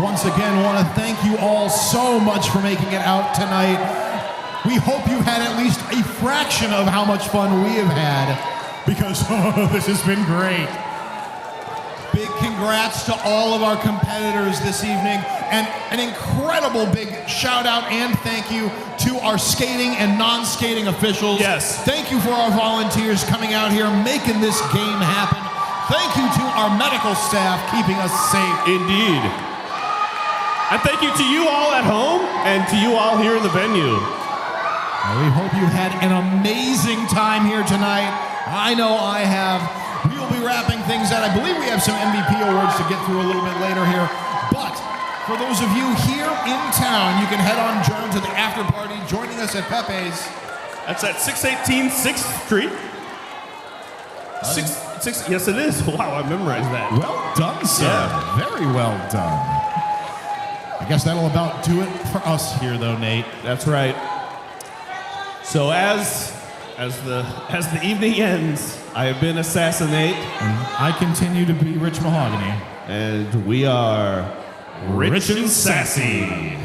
Once again, want to thank you all so much for making it out tonight. We hope you had at least a fraction of how much fun we have had, because this has been great. Big congrats to all of our competitors this evening, and an incredible big shout out and thank you to our skating and non-skating officials. Yes. Thank you for our volunteers coming out here, making this game happen. Thank you to our medical staff keeping us safe. Indeed. And thank you to you all at home and to you all here in the venue. We hope you had an amazing time here tonight. I know I have. We will be wrapping things out. I believe we have some MVP awards to get through a little bit later here. But for those of you here in town, you can head on down to the after party, joining us at Pepe's. That's at 618 6th Street. Yes, it is. Wow, I memorized that. Well done, sir. Yeah. Very well done. I guess that'll about do it for us here, though, Nate. That's right. So as the evening ends, I have been Assassinate, And I continue to be Rich Mahogany. and we are Rich and Sassy.